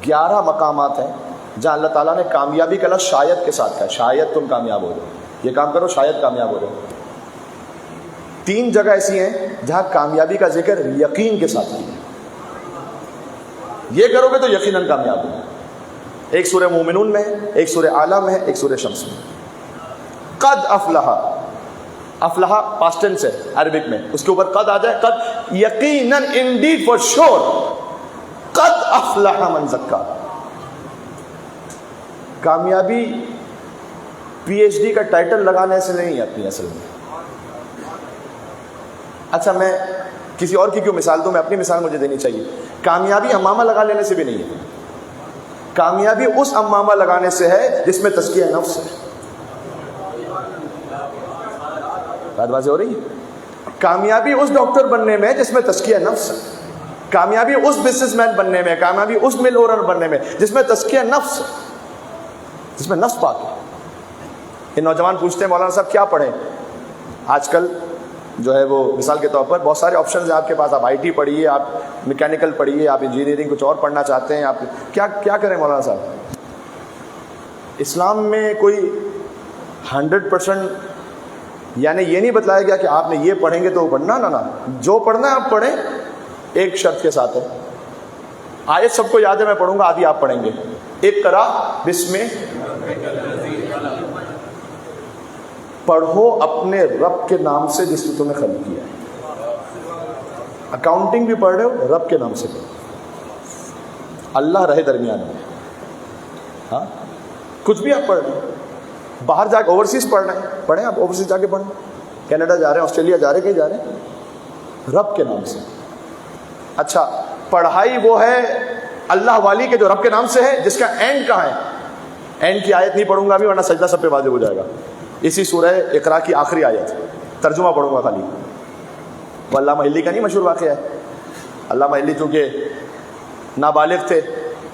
11 مقامات ہیں جہاں اللہ تعالیٰ نے کامیابی کا لفظ شاید کے ساتھ کہا، شاید تم کامیاب ہو جاؤ، یہ کام کرو شاید کامیاب ہو جاؤ۔ 3 جگہ ایسی ہیں جہاں کامیابی کا ذکر یقین کے ساتھ کیا، یہ کرو گے تو یقیناً کامیاب ہو۔ ایک سورہ مومنون میں ہے، ایک سورہ اعلیٰ میں ہے، ایک سورہ شمس میں۔ قد افلح، افلح پاسٹ ٹینس ہے عربک میں، اس کے اوپر قد آ جائے، قد یقیناً، انڈیڈ، فار شور، قد افلح من زکا۔ کامیابی PhD کا ٹائٹل لگانے سے نہیں آتی اصل میں۔ اچھا میں کسی اور کی کیوں مثال دوں، میں اپنی مثال مجھے دینی چاہیے۔ کامیابی امامہ لگا لینے سے بھی نہیں ہے، کامیابی اس امامہ لگانے سے ہے جس میں تزکیہ نفس ہے. بات واضح ہو رہی ہے؟ کامیابی اس ڈاکٹر بننے میں جس میں تزکیہ نفس ہے. کامیابی اس بزنس مین بننے میں، کامیابی اس مل اونر بننے میں جس میں تزکیہ نفس ہے، جس میں نفس پاک ہے. یہ نوجوان پوچھتے ہیں مولانا صاحب کیا پڑھیں؟ آج کل جو ہے وہ مثال کے طور پر بہت سارے آپشنز ہیں آپ کے پاس. آپ IT پڑھیے، آپ میکینیکل پڑھیے، آپ انجینئرنگ کچھ اور پڑھنا چاہتے ہیں، آپ کیا کریں مولانا صاحب؟ اسلام میں کوئی 100% یعنی یہ نہیں بتلایا گیا کہ آپ نے یہ پڑھیں گے تو وہ پڑھنا. نہ جو پڑھنا ہے آپ پڑھیں، ایک شرط کے ساتھ ہے. آیت سب کو یاد ہے، میں پڑھوں گا، آدھی آپ پڑھیں گے. اقرا بسم، پڑھو اپنے رب کے نام سے جس نے تمہیں خلق کیا ہے. اکاؤنٹنگ بھی پڑھ رہے ہو، رب کے نام سے پڑھو. اللہ رہے درمیان میں. ہاں کچھ بھی آپ پڑھ رہے ہیں، باہر جا کے اوورسیز پڑھ رہے ہیں، پڑھیں آپ اوورسیز جا کے پڑھیں. کینیڈا جا رہے ہیں، آسٹریلیا جا رہے ہیں، کہیں جا رہے ہیں، رب کے نام سے. اچھا پڑھائی وہ ہے اللہ والی کے جو رب کے نام سے ہے، جس کا اینڈ کہاں ہے؟ اینڈ کی آیت نہیں پڑھوں گا ابھی، ورنہ سجدہ سب پہ واجب ہو جائے گا. اسی سورہ اقرا کی آخری آیت، ترجمہ پڑھوں گا خالی. وہ علامہ حلی کا نہیں مشہور واقعہ ہے. علامہ حلی چونکہ نابالغ تھے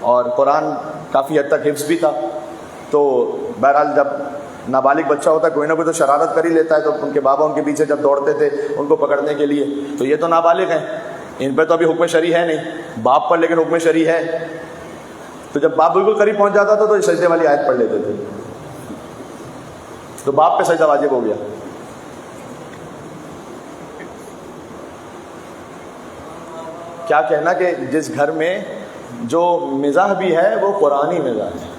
اور قرآن کافی حد تک حفظ بھی تھا، تو بہرحال جب نابالغ بچہ ہوتا ہے کوئی نہ کوئی تو شرارت کر ہی لیتا ہے. تو ان کے بابا ان کے پیچھے جب دوڑتے تھے ان کو پکڑنے کے لیے، تو یہ تو نابالغ ہیں، ان پہ تو ابھی حکم شرعی ہے نہیں، باپ پر لیکن حکم شرعی ہے. تو جب باپ بالکل قریب پہنچ جاتا تھا تو سجدے والی آیت پڑھ لیتے تھے، تو باپ پہ سجدہ واجب ہو گیا. کیا کہنا کہ جس گھر میں جو مزاح بھی ہے وہ قرآنی مزاح ہے.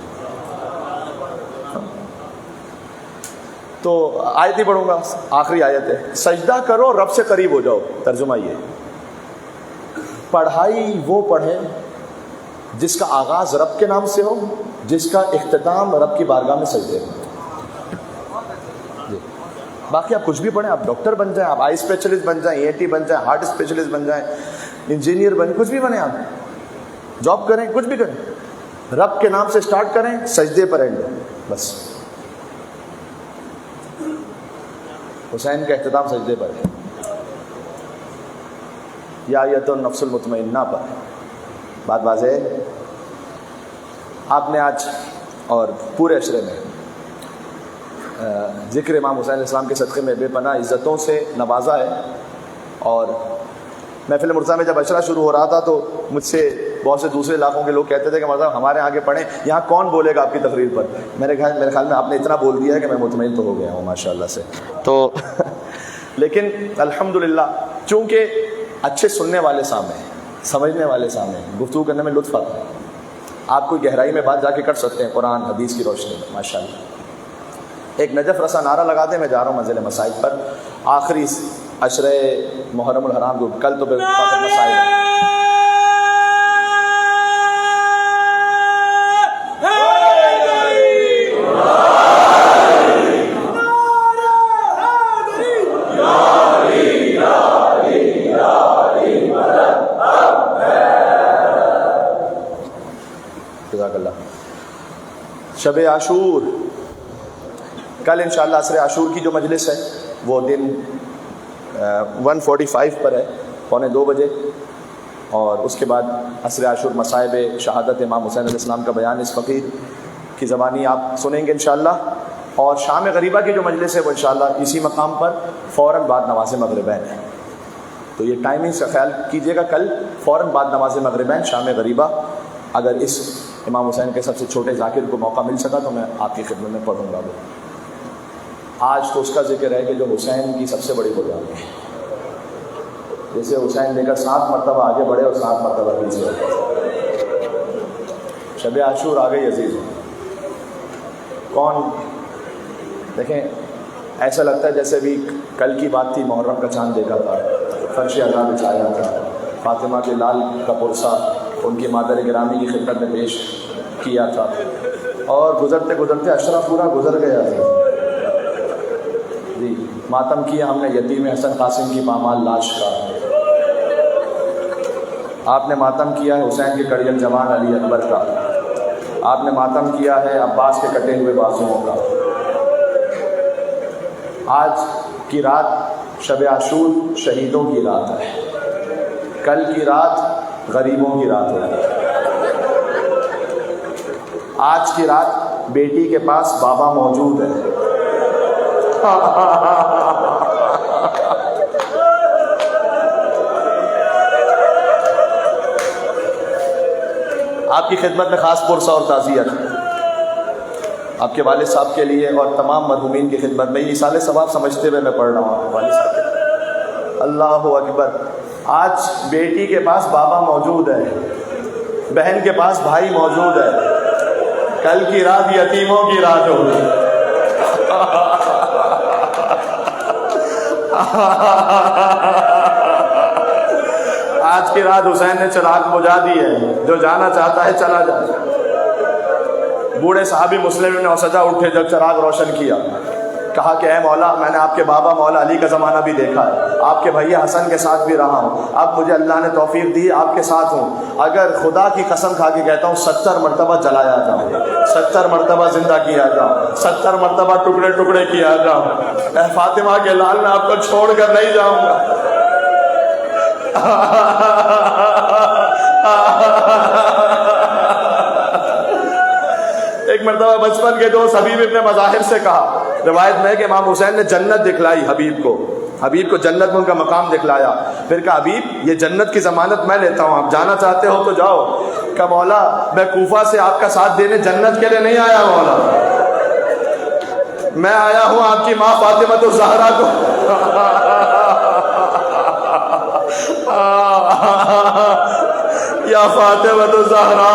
تو آیت ہی پڑھوں گا، آخری آیت ہے، سجدہ کرو رب سے قریب ہو جاؤ. ترجمہ یہ، پڑھائی وہ پڑھے جس کا آغاز رب کے نام سے ہو، جس کا اختتام رب کی بارگاہ میں سجدے ہو. باقی آپ کچھ بھی پڑھیں، آپ ڈاکٹر بن جائیں، آپ آئی اسپیشلسٹ بن جائیں، ENT بن جائیں، ہارٹ اسپیشلسٹ بن جائیں، انجینئر بن، کچھ بھی بنیں، آپ جاب کریں، کچھ بھی کریں، رب کے نام سے سٹارٹ کریں، سجدے پر اینڈ بس. حسین کا اختتام سجدے پر ہے، یا ایتھا النفس المطمئنہ پر. بات واضح ہے؟ آپ نے آج اور پورے عشرے میں ذکر امام حسین علیہ السلام کے صدقے میں بے پناہ عزتوں سے نوازا ہے. اور محفل مرتضیٰ میں جب عشرہ شروع ہو رہا تھا تو مجھ سے بہت سے دوسرے علاقوں کے لوگ کہتے تھے کہ مطلب ہمارے آگے پڑھیں، یہاں کون بولے گا آپ کی تقریر پر؟ میرے خیال میں آپ نے اتنا بول دیا ہے کہ میں مطمئن تو ہو گیا ہوں ماشاء اللہ سے. تو لیکن الحمدللہ چونکہ اچھے سننے والے سامنے ہیں، سمجھنے والے سامنے ہیں، گفتگو کرنے میں لطف آتا ہے، آپ کوئی گہرائی میں بات جا کے کر سکتے ہیں قرآن حدیث کی روشنی میں ماشاء اللہ. ایک نجف رسا نعرہ لگا دیں، میں جا رہا ہوں منزل مسائل پر. آخری عشرہ محرم الحرام کو کل تو فقط مسائل ہیں. شب عاشور کل انشاءاللہ عصر عاشور کی جو مجلس ہے وہ دن 1:45 پر ہے، 1:45 بجے. اور اس کے بعد عصر عاشور مصائب شہادت امام حسین علیہ السلام کا بیان اس فقیر کی زبانی آپ سنیں گے انشاءاللہ. اور شام غریبہ کی جو مجلس ہے وہ انشاءاللہ اسی مقام پر فوراً بعد نماز مغربین ہے. تو یہ ٹائمنگ کا خیال کیجیے گا، کل فوراً بعد نماز مغربین شام غریبہ. اگر اس امام حسین کے سب سے چھوٹے ذاکر کو موقع مل سکا تو میں آپ کی خدمت میں پڑھوں گا. وہ آج تو اس کا ذکر ہے کہ جو حسین کی سب سے بڑی قربانی ہے. جیسے حسین لے کر 7 مرتبہ آگے بڑھے اور 7 مرتبہ پیچھے. شب عاشور آ گئی عزیز. کون دیکھیں ایسا لگتا ہے جیسے بھی کل کی بات تھی، محرم کا چاند دیکھا تھا، فرش اعلیٰ بچھایا تھا، فاطمہ کے لال کا پرسہ ان کی مادر گرامی کی خدمت میں پیش کیا تھا، اور گزرتے گزرتے عشرہ پورا گزر گیا تھا. جی ماتم کیا ہم نے یتیم حسن قاسم کی پامال لاش کا، آپ نے ماتم کیا ہے حسین کے کڑیل جوان علی اکبر کا. آپ نے ماتم کیا ہے عباس کے کٹے ہوئے بازوؤں کا۔ آج کی رات شب عاشور شہیدوں کی رات ہے، کل کی رات غریبوں کی رات ہوگی۔ آج کی رات بیٹی کے پاس بابا موجود ہے، آپ کی خدمت میں خاص پرسہ اور تعزیت آپ کے والد صاحب کے لیے اور تمام مرحومین کی خدمت میں۔ یہ سال ثواب سمجھتے ہوئے میں پڑھ رہا ہوں والد صاحب کے۔ اللہ اکبر، آج بیٹی کے پاس بابا موجود ہے، بہن کے پاس بھائی موجود ہے، کل کی رات یتیموں کی رات ہوگی۔ آج کی رات حسین نے چراغ بجھا دی ہے، جو جانا چاہتا ہے چلا جائے۔ بوڑھے صحابی مسلم نے سجا اٹھے جب چراغ روشن کیا، کہا کہ اے مولا، میں نے آپ کے بابا مولا علی کا زمانہ بھی دیکھا ہے، آپ کے بھیا حسن کے ساتھ بھی رہا ہوں، اب مجھے اللہ نے توفیق دی آپ کے ساتھ ہوں، اگر خدا کی قسم کھا کے کہتا ہوں 70 مرتبہ جلایا جاؤں، 70 مرتبہ زندہ کیا جاؤں، 70 مرتبہ ٹکڑے ٹکڑے کیا جاؤں، اے فاطمہ کے لال میں آپ کو چھوڑ کر نہیں جاؤں گا۔ ایک مرتبہ بچپن کے دوست حبیب ابن مظاہر سے کہا، روایت میں کہ امام حسین نے جنت دکھلائی حبیب کو جنت میں ان کا مقام دکھلایا، پھر کہا حبیب یہ جنت کی ضمانت میں لیتا ہوں، آپ جانا چاہتے ہو تو جاؤ۔ کہا مولا میں کوفہ سے آپ کا ساتھ دینے جنت کے لیے نہیں آیا مولا، میں آیا ہوں آپ کی ماں فاطمہ الزہرا کو یا فاطمہ الزہرا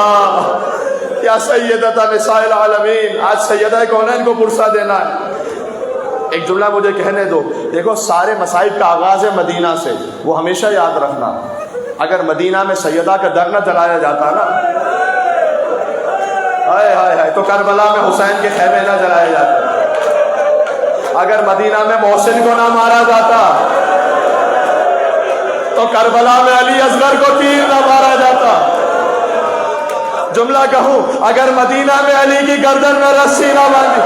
یا سیدۃ نساء العالمین، آج سیدہ کونین کو پرسہ دینا ہے۔ ایک جملہ مجھے کہنے دو، دیکھو سارے مصائب کا آغاز ہے مدینہ سے، وہ ہمیشہ یاد رکھنا، اگر مدینہ میں سیدہ کا در نہ جلایا جاتا نا، ہائے ہائے ہائے، تو کربلا میں حسین کے خیمے نہ جلائے جاتے، اگر مدینہ میں محسن کو نہ مارا جاتا تو کربلا میں علی اصغر کو تیر نہ مارا جاتا۔ جملہ کہوں، اگر مدینہ میں علی کی گردن میں رسی نہ باندھی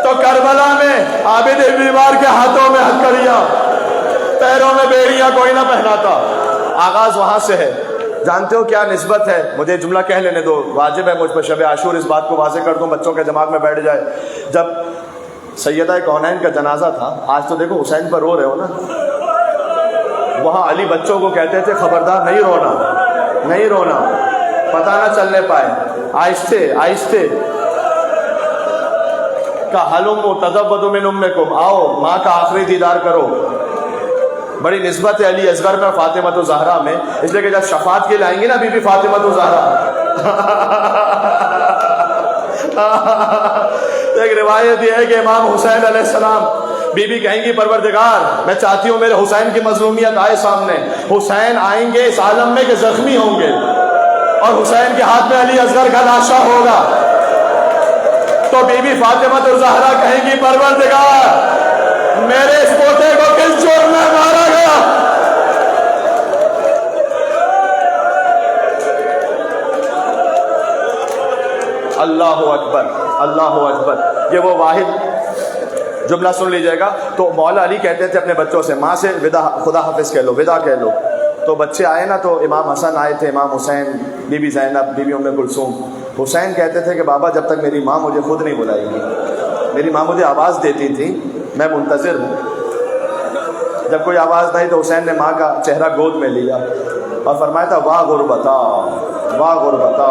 تو کربلا میں عابد بیمار کے ہاتھوں میں ہتھکڑیاں، پیروں میں بیڑیاں کوئی نہ پہناتا۔ آغاز وہاں سے ہے۔ جانتے ہو کیا نسبت ہے؟ مجھے جملہ کہہ لینے دو، واجب ہے مجھ پر شب عاشور اس بات کو واضح کر دوں، بچوں کے دماغ میں بیٹھ جائے۔ جب سیدہ کونین کا جنازہ تھا، آج تو دیکھو حسین پر رو رہے ہو نا، وہاں علی بچوں کو کہتے تھے خبردار نہیں رونا، نہیں رونا، پتہ نہ چلنے پائے، آہستے آہستے۔ کا حلم تزودوا من امکم، آؤ ماں کا آخری دیدار کرو۔ بڑی نسبت ہے علی اصغر میں فاطمہ الزہرا میں، اس لیے کہ جب شفاعت کے لیے آئیں گی نا بی بی فاطمہ الزہرا، ایک روایت یہ ہے کہ امام حسین علیہ السلام بی بی کہیں گی پروردگار میں چاہتی ہوں میرے حسین کی مظلومیت آئے سامنے، حسین آئیں گے اس عالم میں کہ زخمی ہوں گے اور حسین کے ہاتھ میں علی اصغر کا لاشا ہوگا، تو بی بی فاطمہ الزہرا کہیں گی پروردگار میرے اس پوتے کو کس جرم میں مارا گیا؟ اللہ اکبر، اللہ اکبر۔ یہ وہ واحد جملہ سن لیجئے گا۔ تو مولا علی کہتے تھے اپنے بچوں سے، ماں سے خدا حافظ کہہ لو، ودا کہہ لو۔ تو بچے آئے نا، تو امام حسن آئے تھے، امام حسین، بی بی زینب، بی بی ام کلثوم۔ حسین کہتے تھے کہ بابا جب تک میری ماں مجھے خود نہیں بلائے گی، میری ماں مجھے آواز دیتی تھی، میں منتظر ہوں۔ جب کوئی آواز نہیں تو حسین نے ماں کا چہرہ گود میں لیا اور فرمایا تھا واہ غربتا، واہ غربتا۔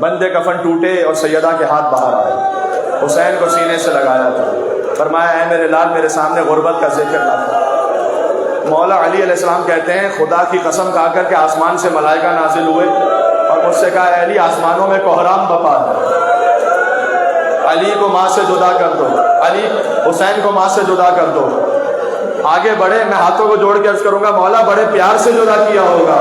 بندے کفن ٹوٹے اور سیدہ کے ہاتھ باہر آئے، حسین کو سینے سے لگایا تھا، فرمایا اے میرے لال میرے سامنے غربت کا ذکر نہ کر۔ مولا علی علیہ السلام کہتے ہیں خدا کی قسم کھا کر کے آسمان سے ملائکہ نازل ہوئے اور مجھ سے کہا اے علی آسمانوں میں کوہرام بپا ہے، علی کو ماں سے جدا کر دو، علی حسین کو ماں سے جدا کر دو۔ آگے بڑھے، میں ہاتھوں کو جوڑ کے عرض کروں گا مولا بڑے پیار سے جدا کیا ہوگا۔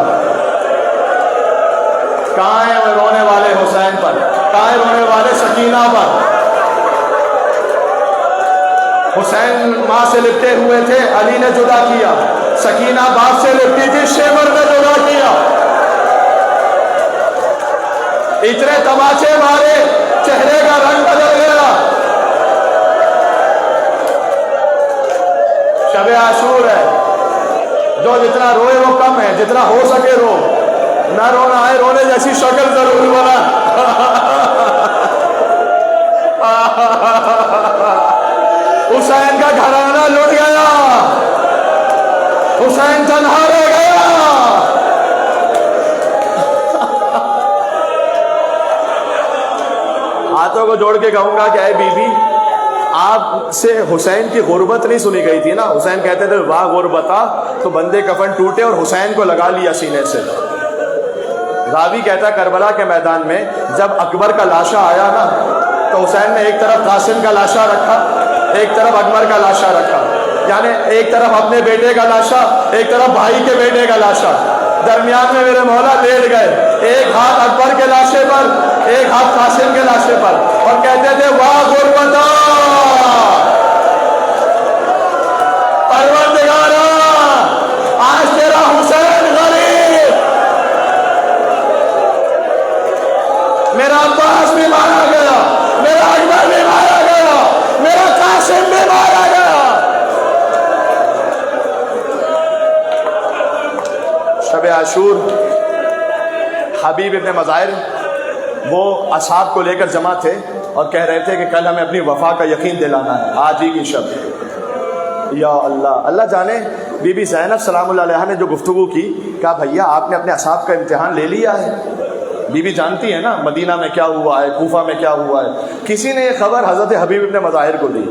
کہاں ہیں رونے والے حسین پر، کہاں ہیں رونے والے سکینہ پر؟ حسین ماں سے لپٹے ہوئے تھے، علی نے جدا کیا۔ سکینہ باپ سے لپٹی تھی، شیور نے جدا کیا۔ اتنے تماچے مارے چہرے کا رنگ بدل گیا. شب عاشور ہے, جو جتنا روئے وہ کم ہے, جتنا ہو سکے رو, نہ رونا ہے, رونے جیسی شکل ضرور بنا. حسین کا گھرانہ لٹ گیا, حسین تنہا رہ گیا. ہاتھوں کو جوڑ کے کہوں گا کہ اے بی بی, آپ سے حسین کی غربت نہیں سنی گئی تھی نا. حسین کہتے تھے واہ غربتا, تو بندے کفن ٹوٹے اور حسین کو لگا لیا سینے سے. راوی کہتا ہے کربلا کے میدان میں جب اکبر کا لاشا آیا نا, تو حسین نے ایک طرف قاسم کا لاشا رکھا, ایک طرف اکبر کا لاشا رکھا. یعنی ایک طرف اپنے بیٹے کا لاشا, ایک طرف بھائی کے بیٹے کا لاشا. درمیان میں میرے مولا لیٹ گئے, ایک ہاتھ اکبر کے لاشے پر, ایک ہاتھ قاسم کے لاشے پر, اور کہتے تھے واہ غربتا, پروردگارا آج تیرا حسین غریب, میرا عباس بھی مارا گیا, میرا اکبر بھی مارا گیا, میرا قاسم بھی مارا گیا. شب عاشور حبیب ابن مظاہر وہ اصحاب کو لے کر جمع تھے اور کہہ رہے تھے کہ کل ہمیں اپنی وفا کا یقین دلانا ہے, آج ہی کی شب. یا اللہ, اللہ جانے بی بی زینب سلام اللہ علیہا نے جو گفتگو کی, کہا بھیا آپ نے اپنے اصحاب کا امتحان لے لیا ہے. بی بی جانتی ہے نا مدینہ میں کیا ہوا ہے, کوفہ میں کیا ہوا ہے. کسی نے یہ خبر حضرت حبیب ابن مظاہر کو دی,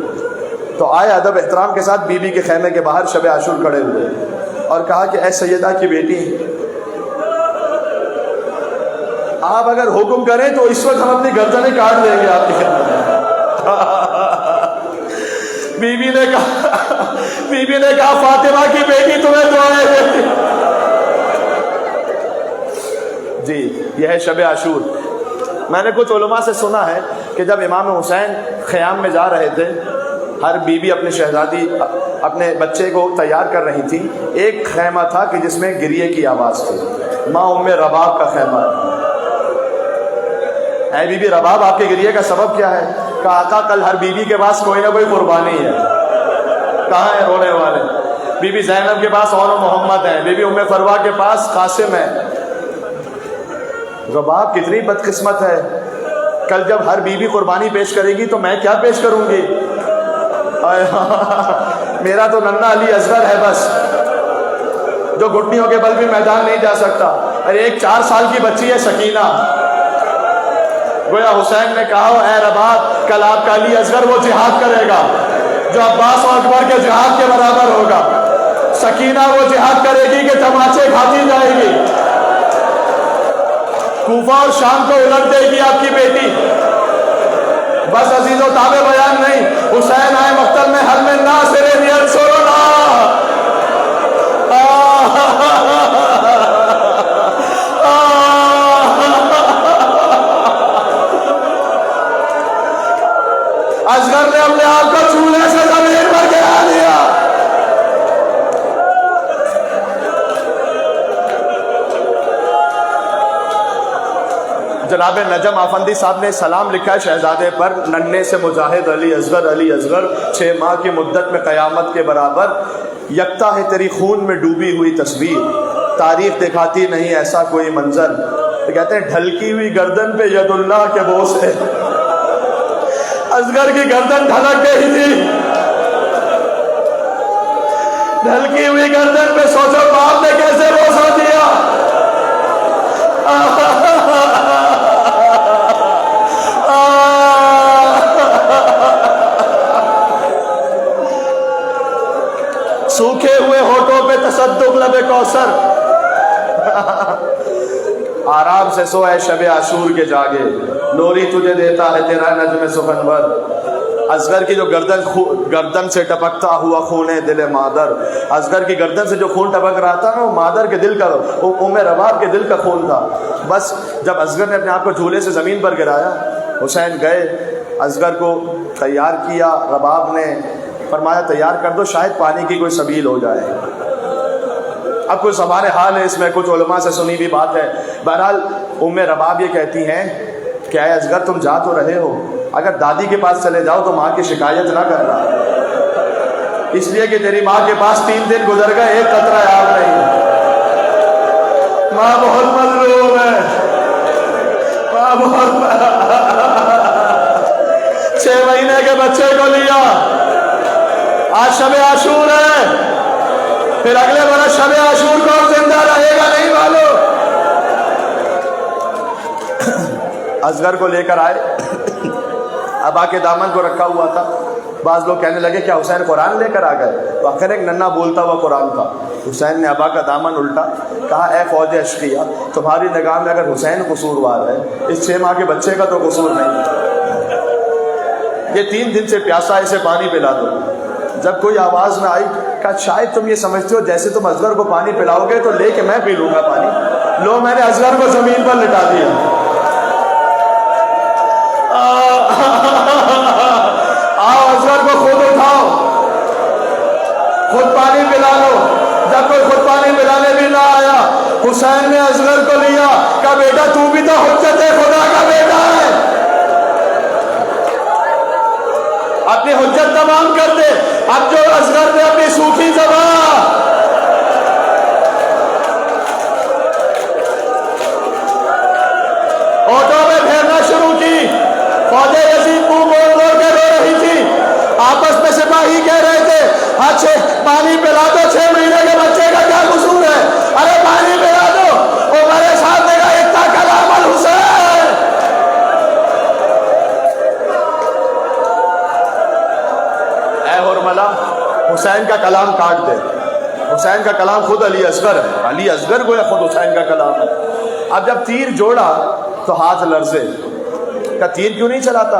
تو آئے ادب احترام کے ساتھ بی بی کے خیمے کے باہر شب عاشور کھڑے ہوئے اور کہا کہ اے سیدہ کی بیٹی, آپ اگر حکم کریں تو اس وقت ہم اپنی گردنیں کاٹ دیں گے آپ کی خدمت میں. بی بی نے کہا فاطمہ کی بیٹی تمہیں دعائیں دیتی. جی یہ ہے شب عاشور. میں نے کچھ علماء سے سنا ہے کہ جب امام حسین خیام میں جا رہے تھے, ہر بیوی اپنے شہزادی اپنے بچے کو تیار کر رہی تھی. ایک خیمہ تھا کہ جس میں گریے کی آواز تھی, ماں ام رباب کا خیمہ. اے بی بی رباب آپ کے گریے کا سبب کیا ہے؟ کہا آقا کل ہر بیوی کے پاس کوئی نہ کوئی قربانی ہے, کہاں ہے رونے والے؟ بی بی زینب کے پاس اور محمد ہیں, بی بی ام فروا کے پاس قاسم ہے. رباب کتنی بدقسمت ہے, کل جب ہر بیوی قربانی پیش کرے گی تو میں کیا پیش کروں گی؟ میرا تو ننھا علی اصغر ہے بس, جو گھٹنیوں کے بل بھی میدان نہیں جا سکتا. اور ایک 4 سال کی بچی ہے سکینہ. گویا حسین نے کہا اے رباب کل آپ کا علی اصغر وہ جہاد کرے گا جو عباس اور اکبر کے جہاد کے برابر ہوگا. سکینہ وہ جہاد کرے گی کہ تماچے کھاتی جائے گی. کوفہ اور شام کو الٹ دے گی آپ کی بیٹی. بس عزیز و تابع بیان نہیں, حسین آئے مقتل میں حل میں ناصر ینصرنا. اصغر نے اپنے آپ کو چولہے سے زمین پر گرا دیا. جناب نجم آفندی صاحب نے سلام لکھا ہے شہزادے پر, ننھے سے مجاہد علی اصغر, علی اصغر 6 ماہ کی مدت میں قیامت کے برابر. یکتا ہے تیری خون میں ڈوبی ہوئی تصویر, تاریخ دکھاتی نہیں ایسا کوئی منظر. تو کہتے ہیں ڈھلکی ہوئی گردن پہ ید اللہ کے بوس ہے. اصغر کی گردن ڈھلک گئی تھی, ڈھلکی ہوئی گردن پہ سوچو باپ نے کیسے بوسا دیا. سوکھے ہوئے ہونٹوں پہ تصدق لب کوثر. آرام سے سو اے شب عاشور کے جاگے, نوری تجھے دیتا ہے تیرا نجم سخنور. اصغر کی جو گردن سے ٹپکتا ہوا خون دل مادر, اصغر کی گردن سے جو خون ٹپک رہا تھا نا وہ مادر کے دل کا, ام رباب کے دل کا خون تھا. بس جب اصغر نے اپنے آپ کو جھولے سے زمین پر گرایا, حسین گئے اصغر کو تیار کیا. رباب نے فرمایا تیار کر دو, شاید پانی کی کوئی سبیل ہو جائے. اب کچھ ہمارے حال ہے اس میں, کچھ علماء سے سنی بھی بات ہے. بہرحال ام رباب یہ کہتی ہیں کیا ہے اصغر تم جا تو رہے ہو، اگر دادی کے پاس چلے جاؤ تو ماں کی شکایت نہ کرنا، اس لیے کہ تیری ماں کے پاس 3 دن گزر گئے، ایک قطرہ آب نہیں، ماں بہت مظلوم ہے، ماں بہت 6 مہینے کے بچے کو لیا، آج شب عاشور ہے، پھر اگلے برس شب عاشور کون زندہ رہے گا نہیں معلوم۔ اصغر کو لے کر آئے، ابا کے دامن کو رکھا ہوا تھا، بعض لوگ کہنے لگے کیا حسین قرآن لے کر آ گئے، تو آخر ایک ننھا بولتا ہوا قرآن تھا۔ حسین نے ابا کا دامن الٹا، کہا اے فوج اشقیہ، تمہاری نگاہ میں اگر حسین قصوروار ہے، اس 6 ماہ کے بچے کا تو قصور نہیں، یہ 3 دن سے پیاسا ہے، اسے پانی پلا دو۔ جب کوئی آواز نہ آئی، کہا شاید تم یہ سمجھتے ہو جیسے تم اصغر کو پانی پلاؤ گے تو لے کے میں پی لوں گا پانی، لو میں نے اصغر کو زمین پر لٹا دیا، آؤ اصغر کو خود اٹھاؤ، خود پانی پلا لو۔ جب کوئی خود پانی پلانے بھی نہ آیا، حسین نے اصغر کو لیا، کہا بیٹا تو بھی تو حجت خدا کا بیٹا ہے، اپنی حجت تمام کر دے۔ اب جو اصغر نے اپنی سوکھی زبان آٹو میں پھیرنا شروع کی، فوج یزید منہ موڑ موڑ کے رو رہی تھی، آپس میں سپاہی کہہ رہے تھے اچھے پانی پلا دو، 6 مہینے کے بچے کا کیا قصور ہے، ارے پانی پلا دو، اور میرے ساتھ دیکھا اتنا کلام الحسین۔ اے حرملہ، حسین کا کلام کاٹ دے، حسین کا کلام خود علی اصغر ہے، علی اصغر کو یا خود حسین کا کلام ہے۔ اب جب تیر جوڑا تو ہاتھ لرزے، کہ تیر کیوں نہیں چلاتا؟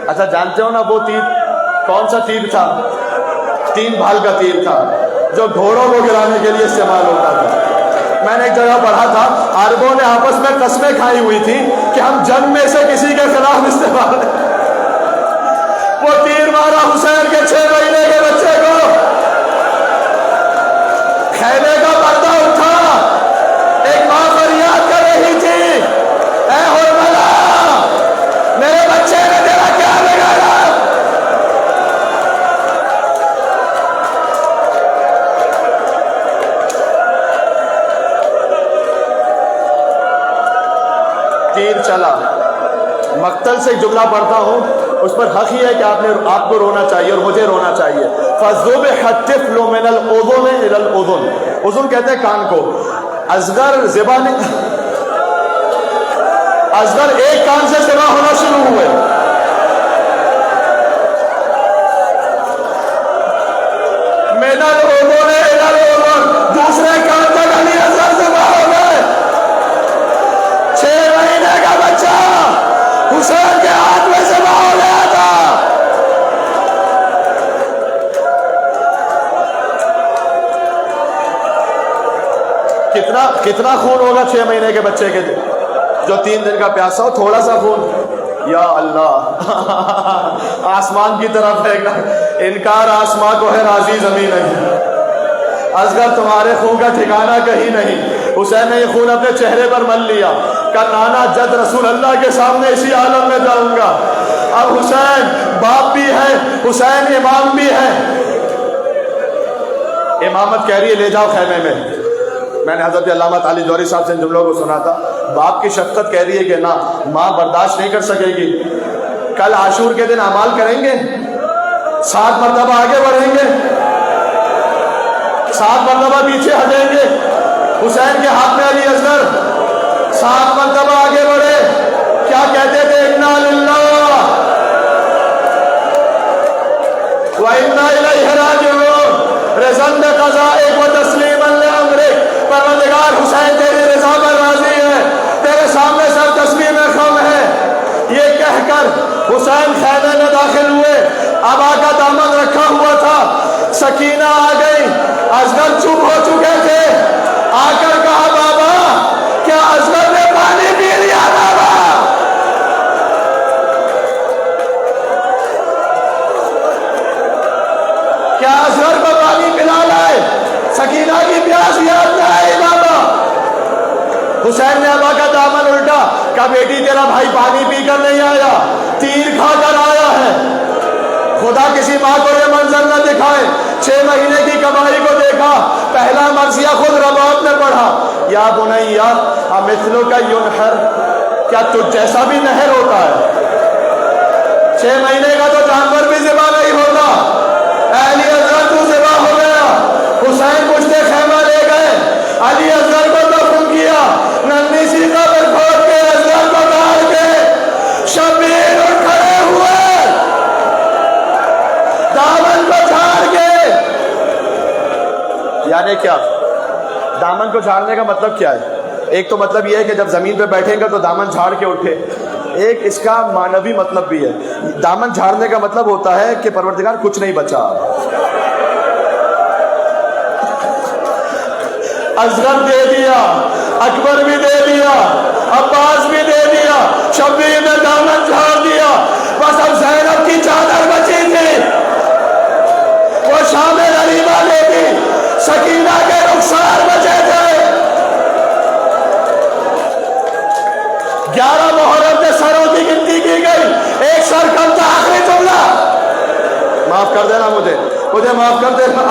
اچھا جانتے ہو نا وہ تیر کون سا تیر تھا؟ 3 بھال کا تیر تھا جو گھوڑوں کو گرانے کے لیے استعمال ہوتا تھا۔ میں نے ایک جگہ پڑھا تھا عربوں نے آپس میں قسمیں کھائی ہوئی تھی کہ ہم جنگ میں سے کسی کے خلاف استعمال ہے۔ وہ تیر مارا حسین کے 6 مہینے کے بچے کو، خیمے کا پردہ اٹھا، ایک ماں فریاد کر رہی تھی اے حرملہ میرے بچے نے تیرا کیا بگاڑا؟ تیر چلا، مقتل سے ایک جملہ پڑھتا ہوں، اس پر حق ہی ہے کہ آپ کو رونا چاہیے اور مجھے رونا چاہیے۔ فَذُبِحَ الطِّفْلُ مِنَ الْأُذُنِ إِلَى الْأُذُنِ، اذن کہتے ہیں کان کو۔ اصغر زبان، اصغر ایک کان سے ذبح ہونا شروع ہوئے، مِنَ الْأُذُنِ إِلَى الْأُذُنِ، دوسرے کان تک علی اصغر ذبح ہو گئے۔ 6 مہینے کا بچہ حسین کے ہاتھ میں ذبح ہو گیا تھا۔ کتنا خون ہوگا 6 مہینے کے بچے کے جو 3 دن کا پیاسا ہو، تھوڑا سا خون، یا اللہ آسمان کی طرف ہے، انکار آسمان کو ہے، راضی زمین نہیں۔ اصغر تمہارے خون کا ٹھکانہ کہیں نہیں۔ حسین نے یہ خون اپنے چہرے پر مل لیا، کہ نانا جد رسول اللہ کے سامنے اسی عالم میں جاؤں گا۔ اب حسین باپ بھی ہے، حسین امام بھی ہے، امامت کہہ رہی ہے لے جاؤ خیمے میں۔ میں نے حضرت علامہ علی جوہری صاحب سے ان جملوں کو سنا تھا، باپ کی شفقت کہہ رہی ہے کہ نہ، ماں برداشت نہیں کر سکے گی، کل عاشور کے دن اعمال کریں گے، 7 مرتبہ آگے بڑھیں گے، 7 مرتبہ پیچھے ہٹیں گے۔ حسین کے ہاتھ میں علی اصغر 7 مرتبہ آگے بڑھے، کیا کہتے تھے؟ اِنَّا لِلَّهِ وَإِنَّا إِلَيْهِ رَاجِعُونَ، رضا بقضائِكَ وَتَسْلِيمًا لِأَمْرِكَ، پروردگار حسین تیری رضا پر راضی ہے، تیرے سامنے سر تسلیم خم ہے۔ یہ کہہ کر حسین خیمے میں داخل ہوئے، ابا کا دامن رکھا ہوا تھا، سکینہ آ گئی، اصغر چپ ہو چکے تھے، آ کر کہا بابا کیا اصغر نے پانی پی لیا بابا؟ کیا اصغر کو پانی پلا لائے؟ سکینہ کی پیاس یاد نہ آئی بابا۔ حسین نے ابا کا دامن الٹا، کہ بیٹی تیرا بھائی پانی پی کر نہیں آیا، تیر کھا کر آیا ہے۔ خدا کسی ماں کو یہ منظر نہ دکھائے، 6 مہینے کی کمائی کو دیکھا، پہلا مرثیہ خود رباب نے پڑھا، یا بنیا امثلک ینحر، کیا تجھ جیسا بھی نہر ہوتا ہے؟ 6 مہینے کا تو جانور بھی ذبح نہیں ہوتا، علی اصغر تو ذبح ہو گیا، حسین پشتے خیمہ لے گئے، علی اصغر کو دفن کیا، ننھی سی قبر کھود کے اصغر کو ڈال کے شبیر اٹھ کھڑے ہوئے، دامن کو جھاڑ کے۔ یعنی کیا دامن کو جھاڑنے کا مطلب کیا ہے؟ ایک تو مطلب یہ ہے کہ جب زمین پہ بیٹھیں گے تو دامن جھاڑ کے اٹھے، ایک اس کا معنوی مطلب بھی ہے۔ دامن جھاڑنے کا مطلب ہوتا ہے کہ پروردگار کچھ نہیں بچا، اصغر دے دیا، اکبر بھی دے دیا، عباس بھی دے دیا، شبیر نے دامن جھاڑ دیا، بس اب زینب کی چادر بچی تھی، وہ شام غریبہ لے گی، سکینہ کے رخسار بچے تھے۔ 11 محرم کے سروں کی گنتی کی گئی، ایک سر کم تھا، آخری جملہ معاف کر دینا، مجھے معاف کر دینا۔